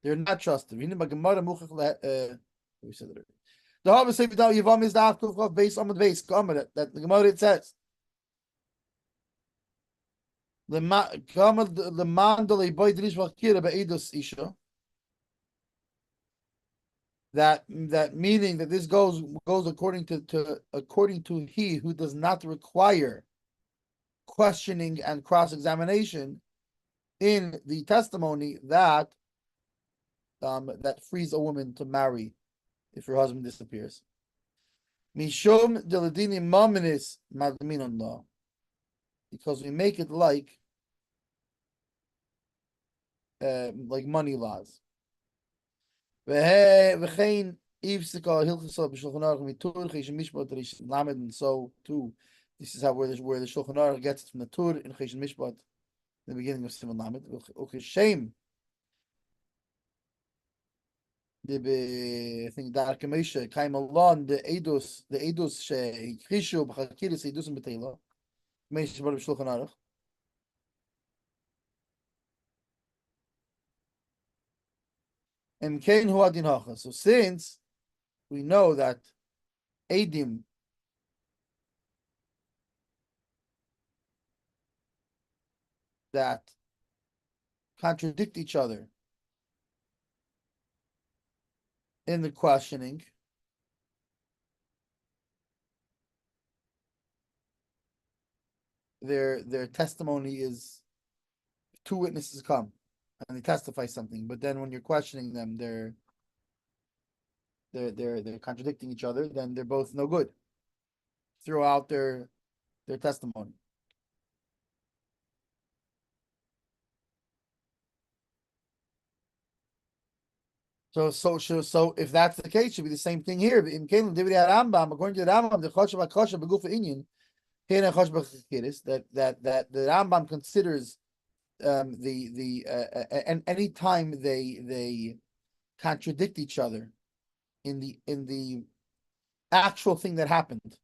they're not trusted. We said it. The Harvest say without Yavam is the after of base on the base. That the Gemara it says the Mendel boy delish v'chakira be'edus isha. That meaning that this goes according to he who does not require questioning and cross-examination in the testimony that frees a woman to marry if her husband disappears. Mishum deladini maminis madmin law, because we make it like money laws. And so too, this is where the Shulchan Aruch gets it from the Tur in Chesed Mishpat, in the beginning of Simon Lamed. Shame. I think the Arkamesha came along the Eidos Hikrishu B'Chakiris Eidos and B'Teila. Meish Bar Shulchan Aruch. So since we know that Eidim that contradict each other in the questioning, their testimony is two witnesses come and they testify something, but then when you're questioning them, they're contradicting each other, then they're both no good. Throw out their their testimony. So if that's the case, it should be the same thing here. According to the Rambam, the choshev hakosher begufa inyan, that the Rambam considers and any time they contradict each other in the actual thing that happened.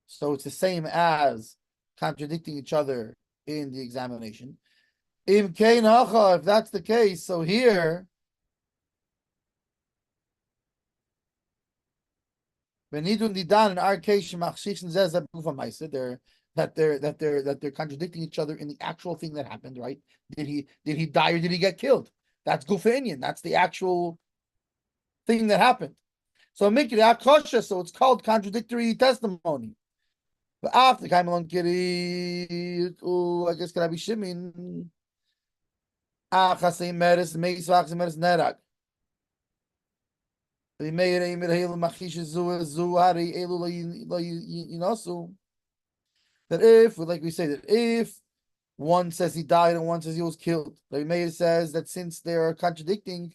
So it's the same as contradicting each other in the examination. If that's the case, so here in our case, they're contradicting each other in the actual thing that happened, right? Did he die or did he get killed? That's gufa inyan. That's the actual thing that happened. So make it akosha, so it's called contradictory testimony. But after came along kiri, I guess Rabbi Shimon. Achasei meres meis vachsei meres nerag. That if, like we say, that if one says he died and one says he was killed, Rabbi Meir says that since they are contradicting,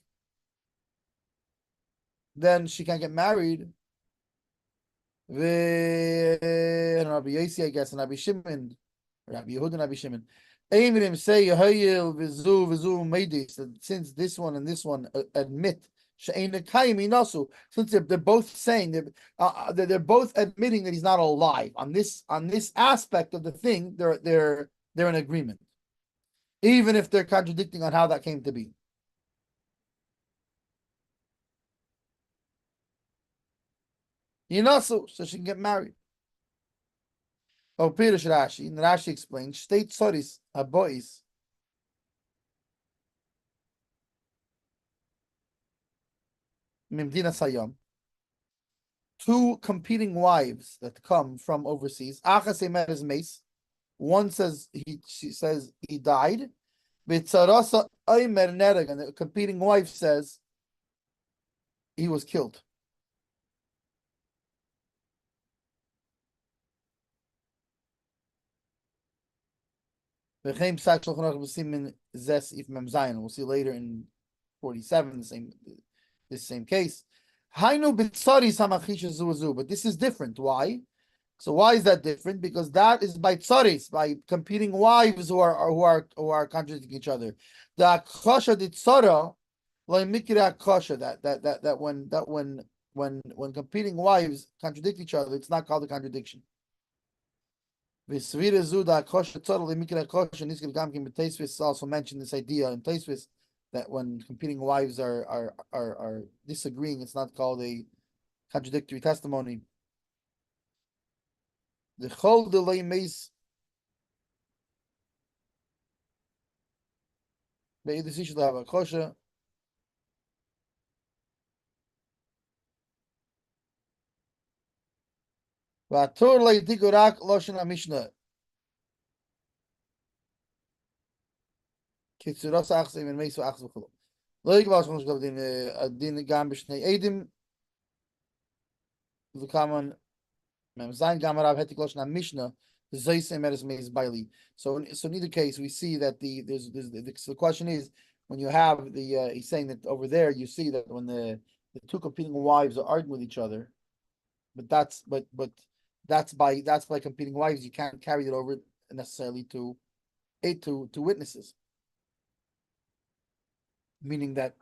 then she can't get married. And Rabbi Yossi, I guess, and Rabbi Shimon, Rabbi Yehuda and Rabbi Shimon. Aimim say that since this one and this one admit since they're both saying they're both admitting that he's not alive on this aspect of the thing, they're in agreement, even if they're contradicting on how that came to be. So she can get married. Oh, Pirish Rashi, and Rashi explains, state soris abois. Mimdina Sayam. Two competing wives that come from overseas. Achas is mace. One says she says he died. Bitsarasa Aymer Nereg, and the competing wife says he was killed. We'll see later in 47 the same case. But this is different. Why? So why is that different? Because that is by tsaris, by competing wives who are contradicting each other. The akasha di tsara, like mikra akasha, that when competing wives contradict each other, it's not called a contradiction. Also mentioned this idea in Taisvis that when competing wives are disagreeing, it's not called a contradictory testimony. The chol delay mace be'edus should have a kosher. V'ator le'digurak loshen ha'mishnah. Kitzuras achzim and meisu achz v'cholo. Lo yikvash chosh gav din gam b'shnei edim v'kaman memzayin gam arav hetik loshen ha'mishnah zaysim eres meiz baili. So in either case, we see that the question is, when you have he's saying that over there, you see that when the two competing wives are arguing with each other, but that's by competing wives, you can't carry it over necessarily to witnesses. Meaning that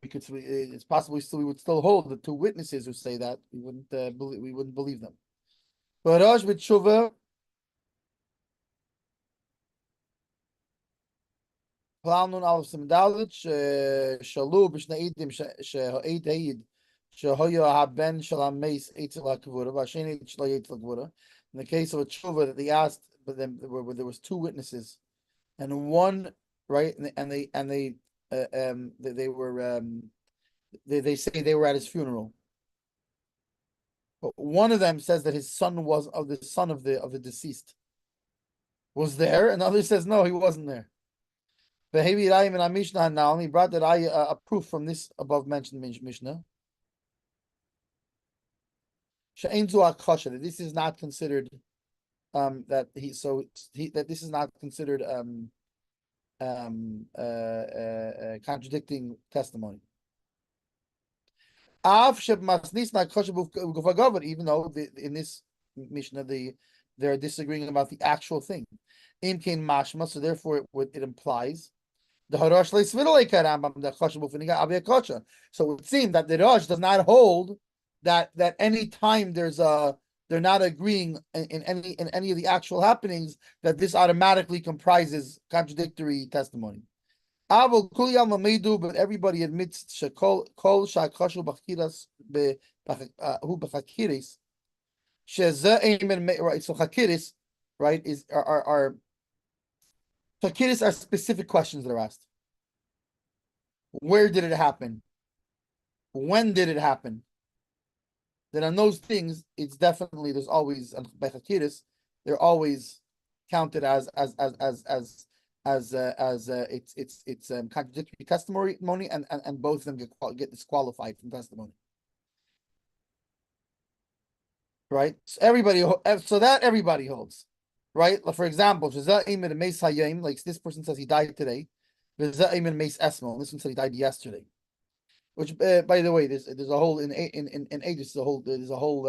it's possible we would still hold the two witnesses who say that we wouldn't believe them. But Rosh with Tshuva, Planun Aleph Simdalit Shalu B'Shnei Eidim She'Eit Eid Shehoyo Haben Shalam Meis Eitzel HaKavura V'Asheni Shlo Eitzel HaKavura. In the case of a Tshuva that they asked, but then there was two witnesses, and one, right, and they say they were at his funeral, but one of them says that his son was of the deceased was there, and the other says no, he wasn't there. But he brought that a proof from this above mentioned Mishnah. That this is not considered that that this is not considered contradicting testimony. Even though in this Mishnah they're disagreeing about the actual thing. So therefore it implies the Harosh. So it would seem that the Rosh does not hold that any time they're not agreeing in any of the actual happenings, that this automatically comprises contradictory testimony. But everybody admits so chakiris, right, are chakiris are specific questions that are asked. Where did it happen? When did it happen? Then on those things, it's definitely they're always they're always counted as it's contradictory testimony, and both of them get disqualified from testimony. Right? So everybody holds. Right? For example, like this person says he died today. This one said he died yesterday. Which, by the way, there's a whole in ages there's a whole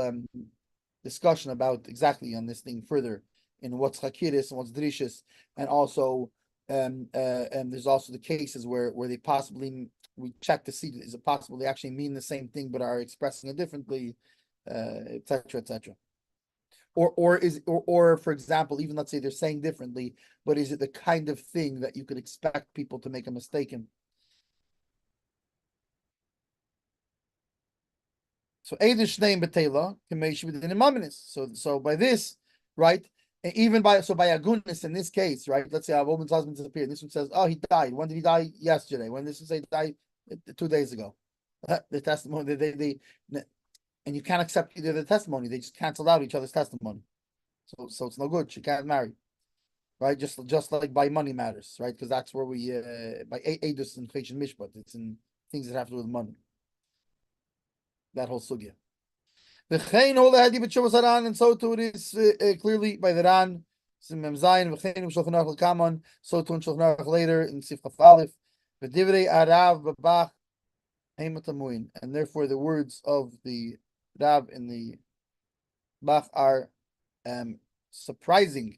discussion about exactly on this thing further in what's chakiris and what's drishis, and also there's also the cases where we check to see is it possible they actually mean the same thing but are expressing it differently, etc., etc. Or for example, even let's say they're saying differently, but is it the kind of thing that you could expect people to make a mistake in? So so by this, right, and even by agunis in this case, right, let's say a woman's husband disappeared, this one says, oh, he died. When did he die? Yesterday. When this one say he died 2 days ago. The testimony, they and you can't accept either the testimony, they just canceled out each other's testimony. So it's no good. She can't marry. Right? Just like by money matters, right? Because that's where we by edus and chesed mishpat, it's in things that have to do with money. That whole sugya. And so too it is clearly by the Ran. So too in Shulchan Aruch later in Sif Chaf Aleph. And therefore the words of the Rab in the Bach are surprising.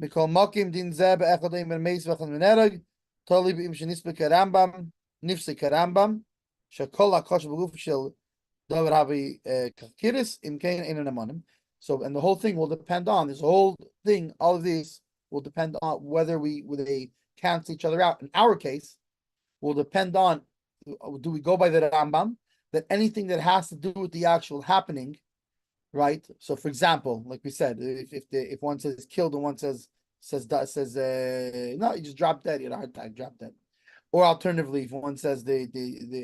Mikol Makim din zeh be'echadei ben meis v'echad menerag toli b'im shenispe karambam nifse karambam shekol hakosh b'guf shel davar havi kakiris imkein ein amanim. So, and the whole thing will depend on this whole thing. All of these will depend on whether they cancel each other out. In our case, will depend on, do we go by the Rambam that anything that has to do with the actual happening, right? So, for example, like we said, if one says killed and one says no, you just dropped dead, you had a hard time, drop dead. Or alternatively, if one says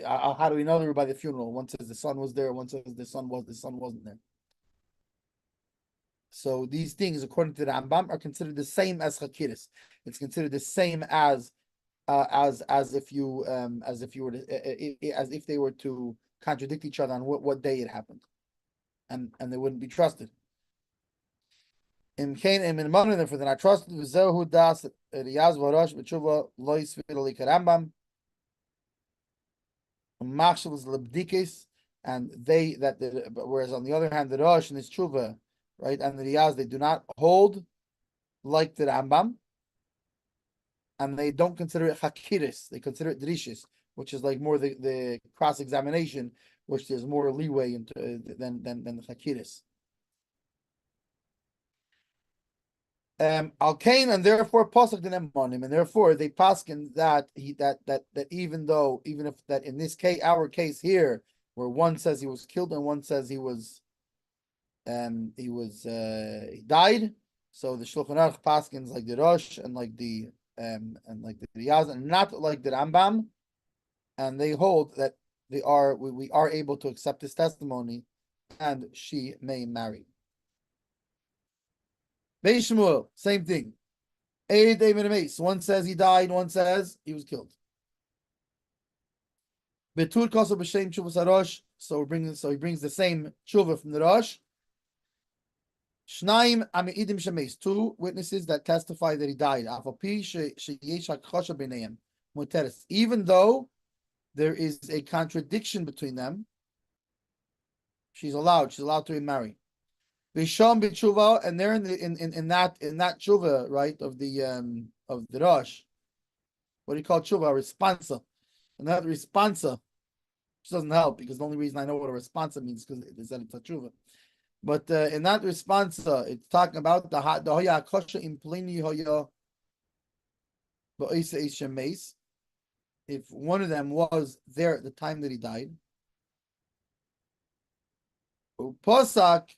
how do we know they were by the funeral? One says the son was there, one says the son wasn't there. So these things, according to the Rambam, are considered the same as chakiris. It's considered the same as if they were to contradict each other on what day it happened, and they wouldn't be trusted. Therefore, they're not trusted. And whereas on the other hand, the Rosh and his tshuva, right, and the Riyaz, they do not hold like the Rambam, and they don't consider it chakiris, they consider it drishis, which is like more the cross-examination, which there's more leeway into than the chakiris. Al-Kain, and therefore pasuk den emanim, and therefore they paskin that even if that in this case, our case here, where one says he was killed and one says he died, so the Shulchan Aruch paskins like the Rosh and like the Riyaz, and not like the Rambam, and they hold that we are able to accept his testimony, and she may marry. Beis Shmuel, same thing. One says he died, one says he was killed. Betur koso b'shem tshuvas harosh. So he brings the same tshuva from the Rosh. Shnaim ami'idim shemeis, two witnesses that testify that he died. Even though there is a contradiction between them, she's allowed to remarry. Visham b'tshuva, and they're in that tshuva, right, of the Rosh. What do you call tshuva? Responsa. And that responsa, which doesn't help because the only reason I know what a responsa means is because it said it's a tshuva. But in that responsa, it's talking about the hoya kosher in plini hoya ba'isa ishemes. If one of them was there at the time that he died, Posak,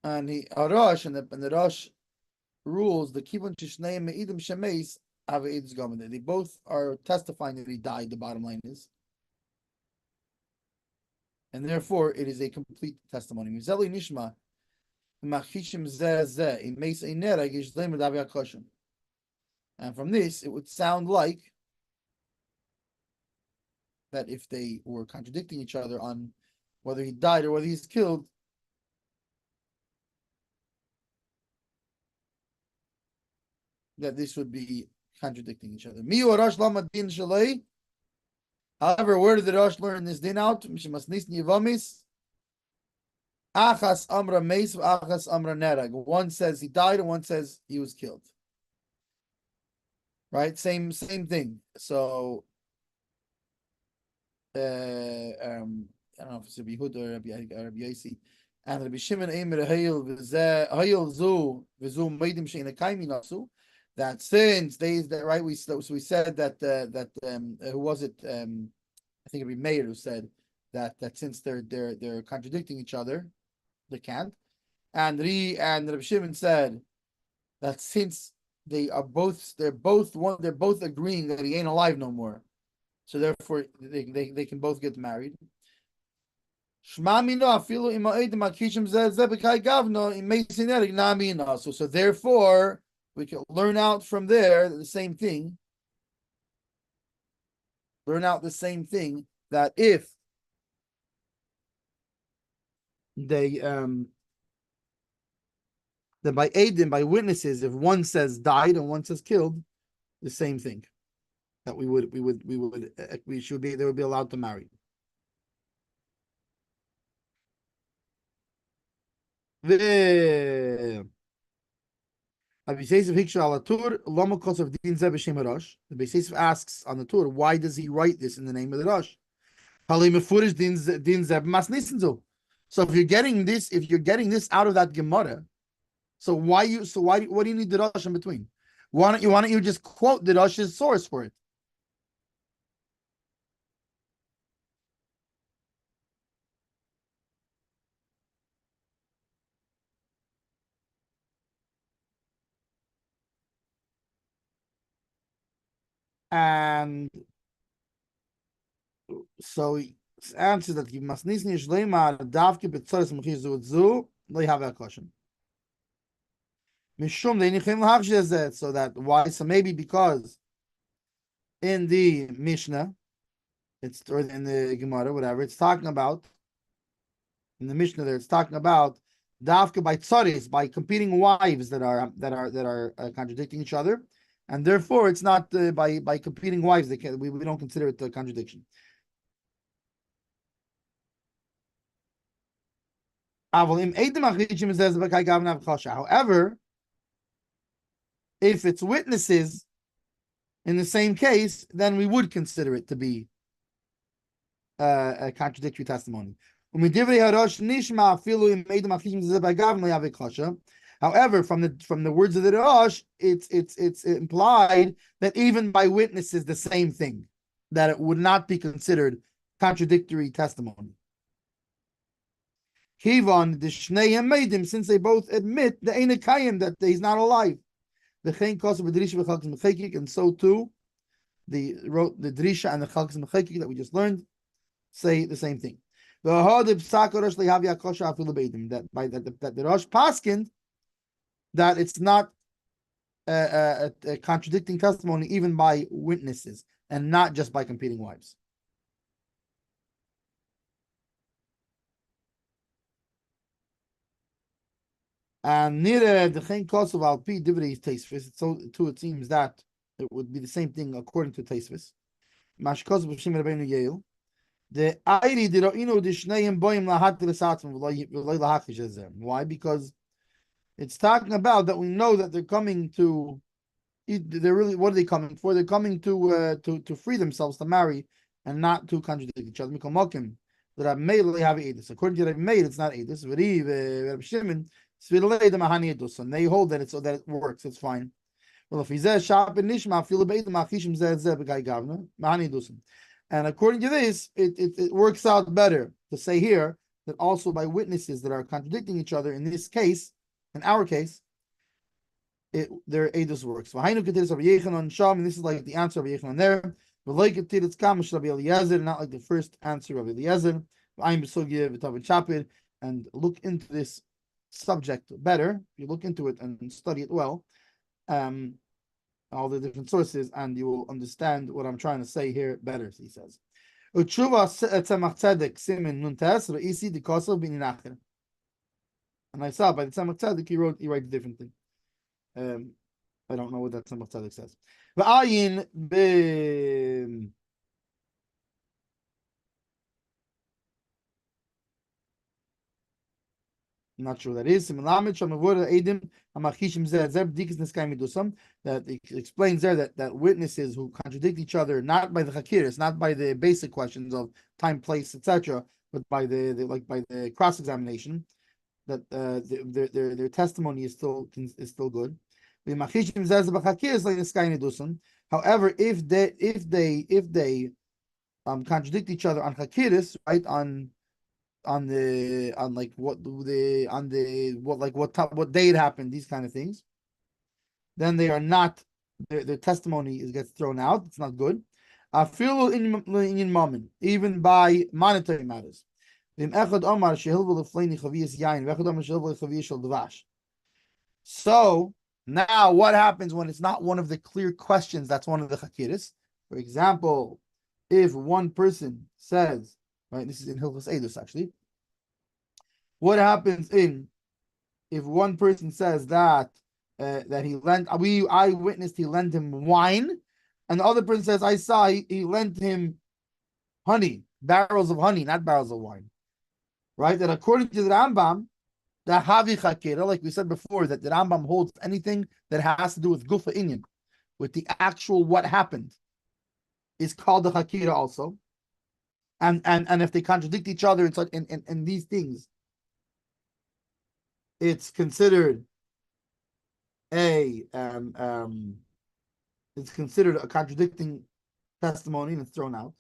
and he Aruch, and the Rosh rules the kibun tishnei me'idim shemes have edus government. They both are testifying that he died. The bottom line is, and therefore it is a complete testimony. Mizeli nishma machishim zeh imeis einera gish zeh medavi hakoshem. And from this, it would sound like that if they were contradicting each other on whether he died or whether he's killed, that this would be contradicting each other. However, where did the Rosh learn this din out? One says he died and one says he was killed. Right? Same thing. So I don't know if it's Rabbi Yehuda or Rabbi Yossi. And Rabbi Shimon Eimer Hayil Zu Vizu Meidim Shein Akaimi Nasu. That since they right, we said that who was it? I think Rabbi Meir who said that since they're contradicting each other, they can't. And Rabbi Shimon said that since they're both agreeing that he ain't alive no more, so therefore they can both get married. So therefore we can learn out from there the same thing. Learn out the same thing, that if they that by Eidim, by witnesses, if one says died and one says killed, the same thing. That they would be allowed to marry. The Beisev asks on the tour, why does he write this in the name of the Rosh? So if you're getting this out of that Gemara, what do you need the Rosh in between? Why don't you just quote the Rosh's source for it? And so he answers that you must nisni shleimar davke betzoros mechizu zu they have a question. Mishum they nichem lahachshezet, so that why? So maybe because in the Mishnah, or in the Gemara, whatever, it's talking about in the Mishnah there, it's talking about davke by tzoris, by competing wives that are contradicting each other. And therefore, it's not by competing wives. We don't consider it a contradiction. However, if it's witnesses in the same case, then we would consider it to be a contradictory testimony. However, from the words of the Rosh, it's implied that even by witnesses, the same thing, that it would not be considered contradictory testimony. Kivon the Shnei made him, since they both admit the Einakayim, that he's not alive. The Chain Kos of Drisha v'Chalkes Mechekik, and so too the Drisha and the Chalkes Mechekik that we just learned say the same thing. That the Rosh Paskin, that it's not a contradicting testimony even by witnesses and not just by competing wives. And near the chain cost of alpi divrei Tosfos, so too it seems that it would be the same thing according to Tosfos. Mashkos b'shim Rabbeinu Yael. The Airi did the Shneim boim lahat l'satzim v'loy lahachish ezem. Why? Because it's talking about that we know that they're coming to. They're really, what are they coming for? They're coming to free themselves, to marry, and not to contradict each other. According to Rabbi Meir, it's not edus. Rabbi Shimon, and they hold that it works. It's fine. Well, if he's sharp and nishma, and according to this, it works out better to say here that also by witnesses that are contradicting each other. In this case, in our case, their edus works. And this is like the answer of Yechanan there. Not like the first answer of Eliezer. And look into this subject better. You look into it and study it well, all the different sources, and you will understand what I'm trying to say here better. He says, and I saw by the Tzemach Tzedek he writes different thing. I don't know what that Tzemach Tzedek says. I'm not sure what that is. That it explains there that witnesses who contradict each other, not by the chakiris, not by the basic questions of time, place, etc., but by the cross examination, that their testimony is still good. However, if they contradict each other on chakiris, right, on what day it happened, these kind of things, then they are not, their testimony gets thrown out. It's not good. Even by monetary matters. So now what happens when it's not one of the clear questions that's one of the chakiris? For example, if one person says, right, this is in Hilchos Edus actually, what happens if one person says that I witnessed he lent him wine, and the other person says I saw he lent him honey, barrels of honey, not barrels of wine, right? That according to the Rambam, the Havi Chakira, like we said before, that the Rambam holds anything that has to do with Gufa Inyan, with the actual what happened, is called the Chakira also. And if they contradict each other in these things, it's considered a contradicting testimony, and it's thrown out.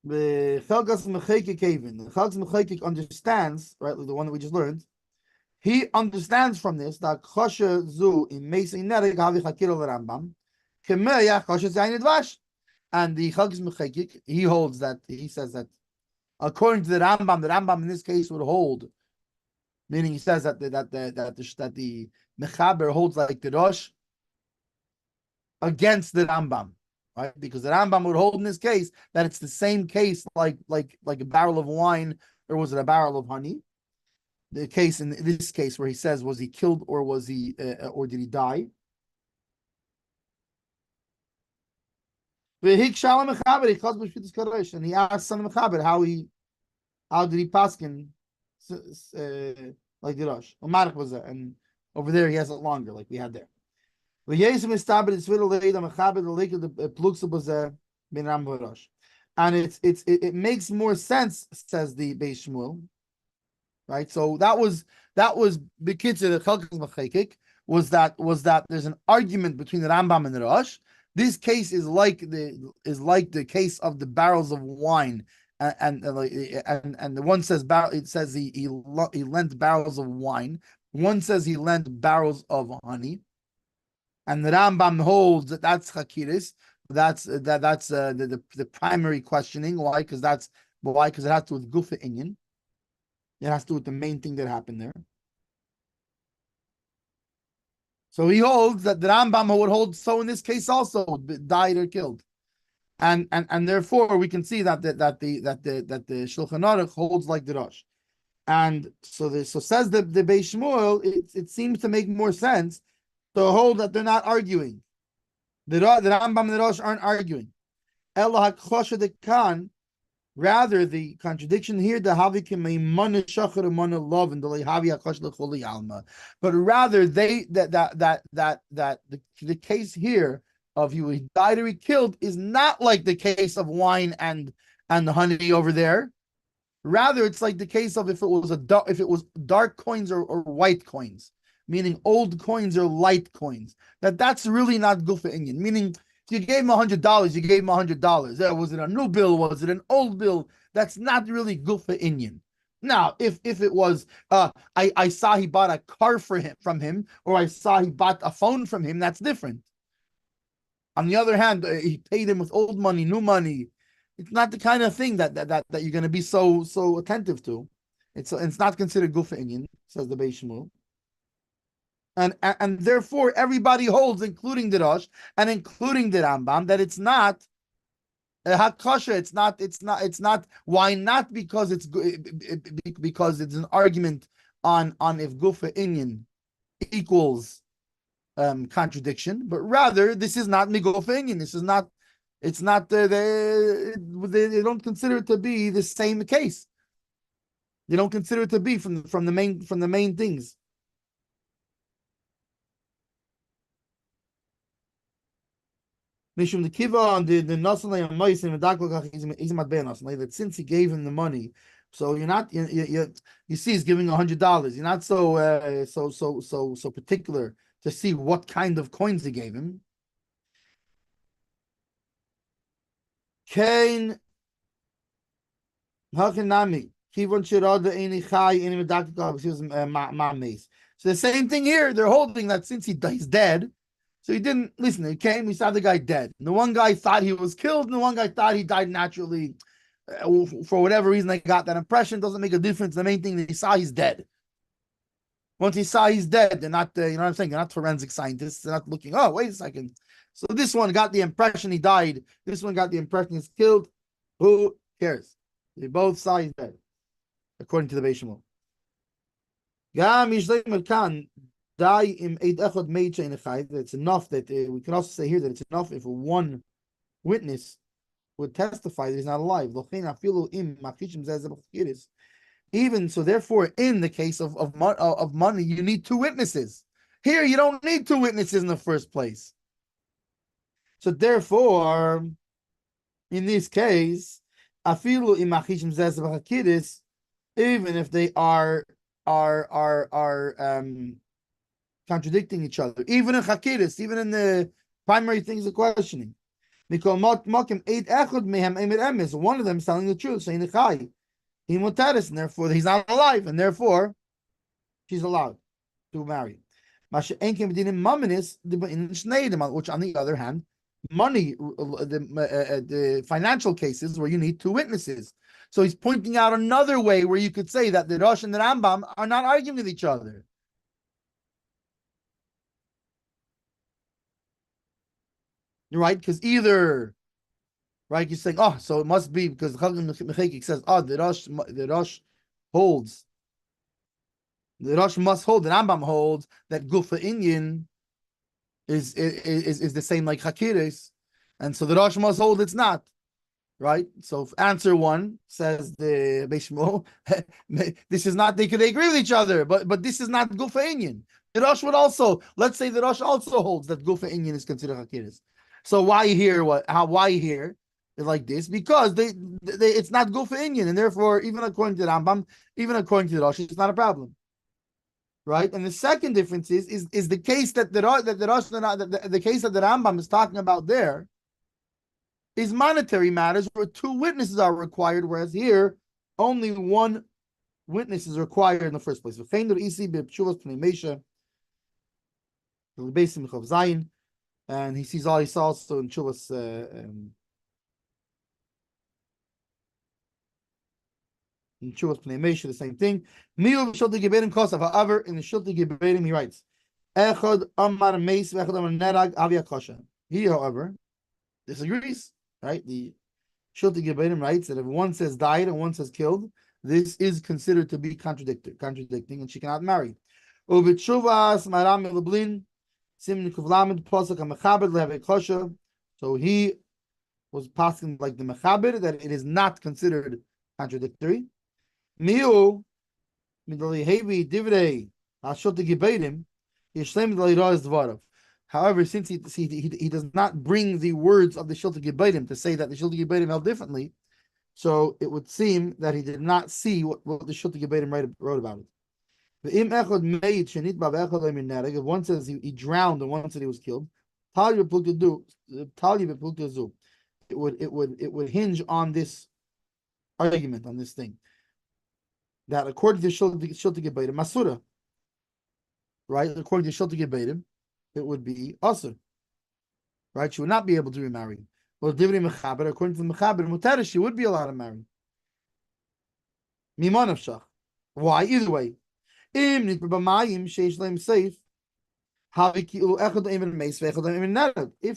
The Chalkas Mechekik Ehven. The Chalkas Mechekik understands, right, the one that we just learned. He understands from this that Choshe Zu in Meisei Nerek Havi Chakiro Rambam Kemeya Choshe Zayin Dvash. And the Chalkas Mechekik, he holds that, he says that according to the Rambam in this case would hold, meaning he says that the Mechaber holds like the Rosh against the Rambam, right? Because the Rambam would hold in this case that it's the same case like a barrel of wine, or was it a barrel of honey? The case in this case where he says, was he killed or was he or did he die? And he asked some Mechaber how did he paskin like the Rosh. And over there he has it longer, like we had there. And it makes more sense, says the Beis Shmuel, right? So that was the kitzur the Chalkas Mechekik was that there's an argument between the Rambam and the Rosh. This case is like the case of the barrels of wine, and the one says it says he lent barrels of wine. One says he lent barrels of honey, and the Rambam holds that that's chakiris. That's the primary questioning. Why? Because it has to do with gufa inyan. It has to do with the main thing that happened there. So he holds that the Rambam would hold so in this case also, died or killed. and therefore we can see that the Shulchan Aruch holds like the Rosh. And so says the Beis Shmuel, it seems to make more sense to hold that they're not arguing. The Rambam and the Rosh aren't arguing. Ela hakchosha de kan. Rather, the contradiction here, the havikim meimana shachar umana love and the lehavi hakosh lecholi alma. But rather, the case here of he died or he killed is not like the case of wine and the honey over there. Rather, it's like the case of if it was dark coins or white coins, meaning old coins or light coins. That's really not gufa inyan. Meaning, if you gave him $100, you gave him $100. Was it a new bill? Was it an old bill? That's not really gufa inyan. Now, if it was, I saw he bought a car from him, or I saw he bought a phone from him, that's different. On the other hand, he paid him with old money, new money. It's not the kind of thing that you're going to be so attentive to. It's not considered gufa inyan, says the Beis Shmuel. And therefore everybody holds, including the Rosh and including the Rambam, that it's not a hakasha. It's not. Why not? Because it's an argument on if gufa inyan equals contradiction, but rather this is not migufa inyan. This is not. It's not. They don't consider it to be the same case. They don't consider it to be from the main things. Mishum the kiva on the nasan and mois and he's that since he gave him the money, so you're not you see he's giving $100. You're not so particular to see what kind of coins he gave him. Kain hakinami kivon shirada eni chai eni medakta. He was ma'meis. So the same thing here. They're holding that since he's dead. So he didn't listen. He came. We saw the guy dead. And the one guy thought he was killed, and the one guy thought he died naturally. For whatever reason, they got that impression. Doesn't make a difference. The main thing that he saw, he's dead. Once he saw he's dead, they're not. You know what I'm saying? They're not forensic scientists. They're not looking. Oh, wait a second. So this one got the impression he died. This one got the impression he's killed. Who cares? They both saw he's dead, according to the Beis Shmuel. It's enough that we can also say here that it's enough if one witness would testify that he's not alive. Even so, therefore, in the case of money, you need two witnesses. Here, you don't need two witnesses in the first place. So therefore, in this case, even if they are contradicting each other, even in Chakidis, even in the primary things of questioning. Because one of them is telling the truth, saying and therefore he's not alive, and therefore she's allowed to marry. Which on the other hand, money, the financial cases where you need two witnesses. So he's pointing out another way where you could say that the Rosh and the Rambam are not arguing with each other. Right? Because either, right, you're saying, oh, so it must be because the Chagam Mechekik says, oh, the Rosh holds. The Rosh must hold, the Rambam holds that Gufa Inyan is the same like Hakiris. And so the Rosh must hold it's not. Right? So answer one, says the Beis Shmuel, this is not, they agree with each other, but this is not Gufa Inyan. The Rosh would also, let's say the Rosh also holds that Gufa Inyan is considered Hakiris. So why here? Why here? Like this? Because they it's not Gufa Inyan, and therefore, even according to the Rambam, even according to the Rosh, it's not a problem. Right? And the second difference is the case that the Rosh, the case that the Rambam is talking about there is monetary matters where two witnesses are required, whereas here only one witness is required in the first place. And he sees all he saw also in Chuvas in Chuvas Pnei Mesha, the same thing. However, in the Shulti Geberim, he writes, Echad Amar Meis, Echad Amar Nerag, Avia Kosha. He, however, disagrees right? The Shulchan Geberim writes that if one says died and one says killed, this is considered to be contradicting, and she cannot marry. So he was passing like the mechaber that it is not considered contradictory. Miu However, since he does not bring the words of the Shulchan Geberim to say that the Shulchan Geberim held differently, so it would seem that he did not see what the Shulchan Geberim wrote about it. If one says he drowned and one said he was killed, it would hinge on this argument, on this thing, that according to Shulchan Geberim, Masura, right? According to Shulchan Geberim, it would be Asur, right? She would not be able to remarry. Well, according to the Mechaber, Mutaris, she would be allowed to marry. Miman of Shach. Why? Either way. If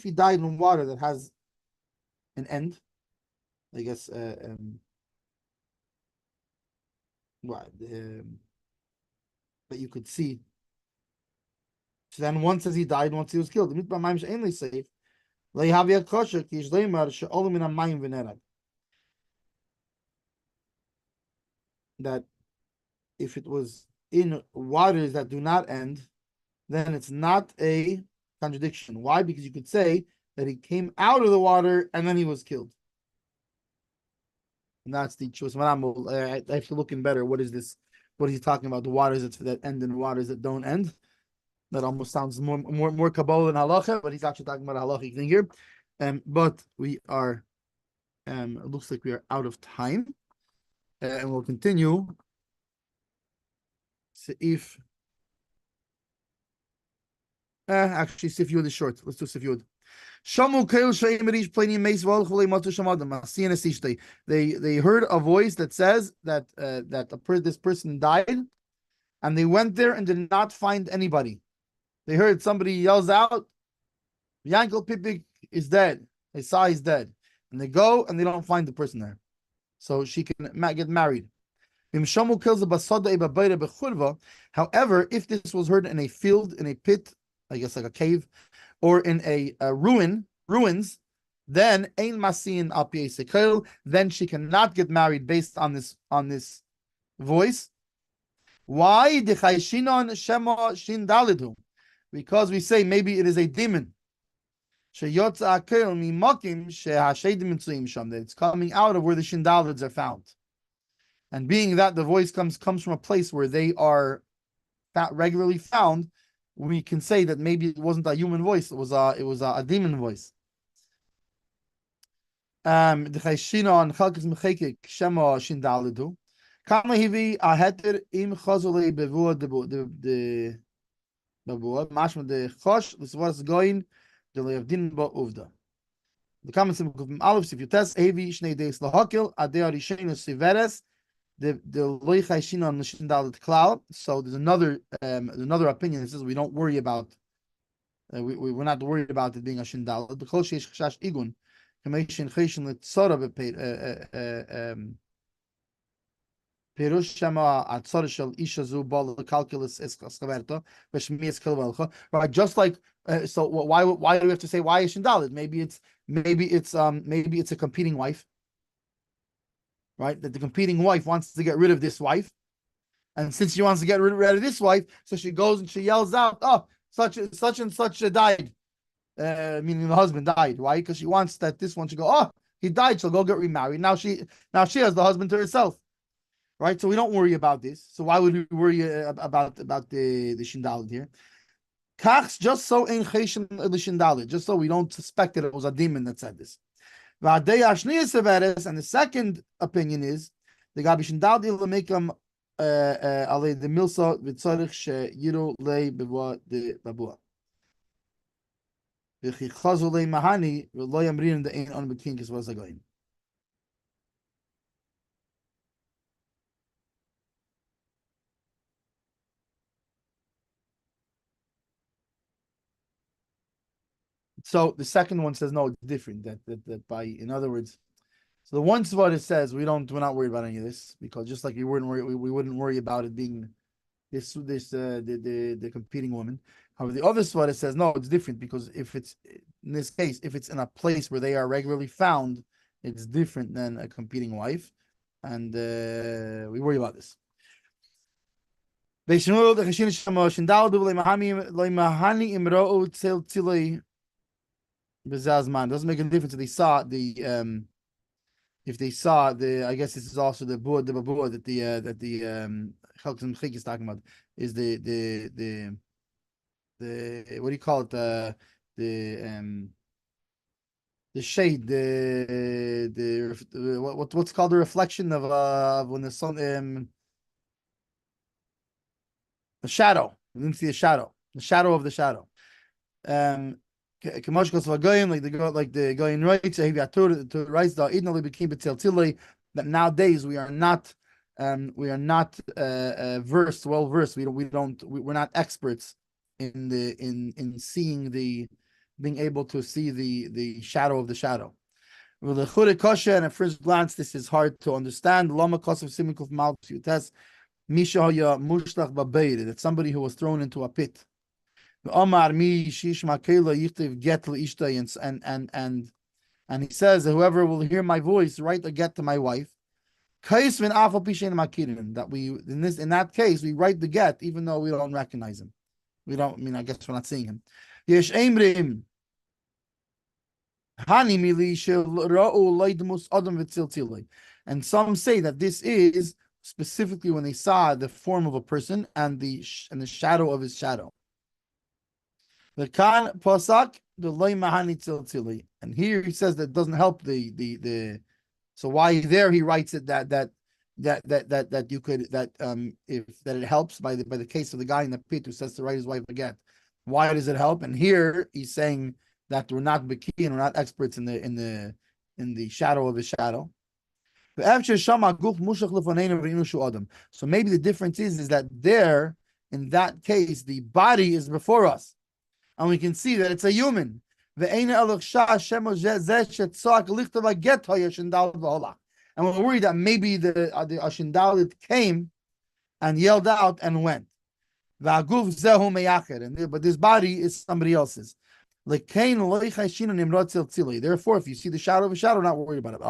he died in water that has an end, I guess, that you could see. So then one says he died, one says he was killed. That if it was in waters that do not end, then it's not a contradiction. Why? Because you could say that he came out of the water and then he was killed. And that's the choice. I have to look in better. What is this? What is he talking about? The waters that end and waters that don't end. That almost sounds more Kabbalah than halacha, but he's actually talking about a halachic thing here. But we are, it looks like we are out of time, and we'll continue. If actually Sif Yud is short. Let's do Sif Yud. They heard a voice that says that this person died, and they went there and did not find anybody. They heard somebody yells out, Yankel Pipik is dead. They saw he's dead. And they go and they don't find the person there. So she can get married. However, if this was heard in a field, in a pit, I guess like a cave, or in a ruins, then Ein Masin al Pi Sekel, then she cannot get married based on this voice. Why? Because we say maybe it is a demon. That it's coming out of where the shindalids are found. And being that the voice comes from a place where they are regularly found, we can say that maybe it wasn't a human voice, it was a demon voice. The comments of Aleph, if you test Avi Shnei Deis Lahakil, Adea Rishenu Siveres, the Loichaishin on Nishindalit Klal. So there's another opinion that says we don't worry about we're not worried about it being a Shindalit. The Kol Sheish Chashash Igun, Kameshin Chayshin Litzora Perush Shema Atzora Shel Ishazu Bal Calculus Escaverto, Veshmias Kilvalcha. Right, just like so why do we have to say why is Shindalit? Maybe it's a competing wife, right? That the competing wife wants to get rid of this wife, and since she wants to get rid of this wife, so she goes and she yells out, "Oh, such and such died," meaning the husband died. Why? Because she wants that this one should go, "Oh, he died." She'll go get remarried. Now she has the husband to herself, right? So we don't worry about this. So why would we worry about the shindalit here? Kachs, just so in cheshem the shindalit, just so we don't suspect that it was a demon that said this. And the second opinion is the Gabi Shindalit will make them the milsa v'tzarich sheyiru lei bevua de babua. V'chichazu lei mahani v'lo yamrin the ein on between as well as again. So the second one says no, it's different. That by, in other words, so the one svara says we're not worried about any of this, because just like we wouldn't worry about it being the competing woman. However, the other svara says no, it's different, because if it's in this case, if it's in a place where they are regularly found, it's different than a competing wife, and we worry about this. Doesn't make any difference if they saw the I guess this is also the board that the Chelton Chik is talking about, is the what do you call it, the shade, what's called the reflection of when the sun, the shadow. We didn't see the shadow of the shadow. Like the going right to rise the idnally became that nowadays we are not well versed. We're not experts in seeing being able to see the shadow of the shadow. And at first glance, this is hard to understand. That somebody who was thrown into a pit. And he says that whoever will hear my voice, write a get to my wife. That in that case we write the get even though we don't recognize him. I guess we're not seeing him. And some say that this is specifically when they saw the form of a person and the shadow of his shadow. The kan posak the loy mahani tzil. And here he says that doesn't help the so why there he writes it that you could if it helps by the case of the guy in the pit who says to write his wife again. Why does it help? And here he's saying that we're not beki and we're not experts in the shadow of his shadow. So maybe the difference is that there, in that case, the body is before us, and we can see that it's a human. And we're worried that maybe the Ashindalit came and yelled out and went. But this body is somebody else's. Therefore, if you see the shadow of a shadow, not worried about it.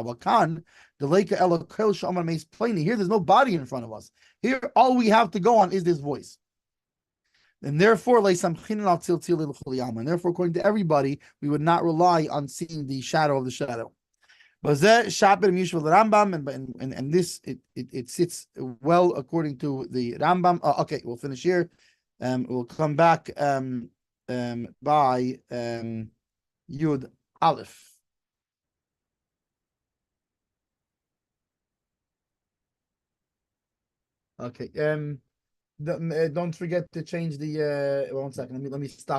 Here, there's no body in front of us. Here, all we have to go on is this voice. And therefore, according to everybody, we would not rely on seeing the shadow of the shadow. And this it sits well according to the Rambam. Okay, we'll finish here. We'll come back by Yud Aleph. Okay. Don't forget to change the 1 second. Let me stop.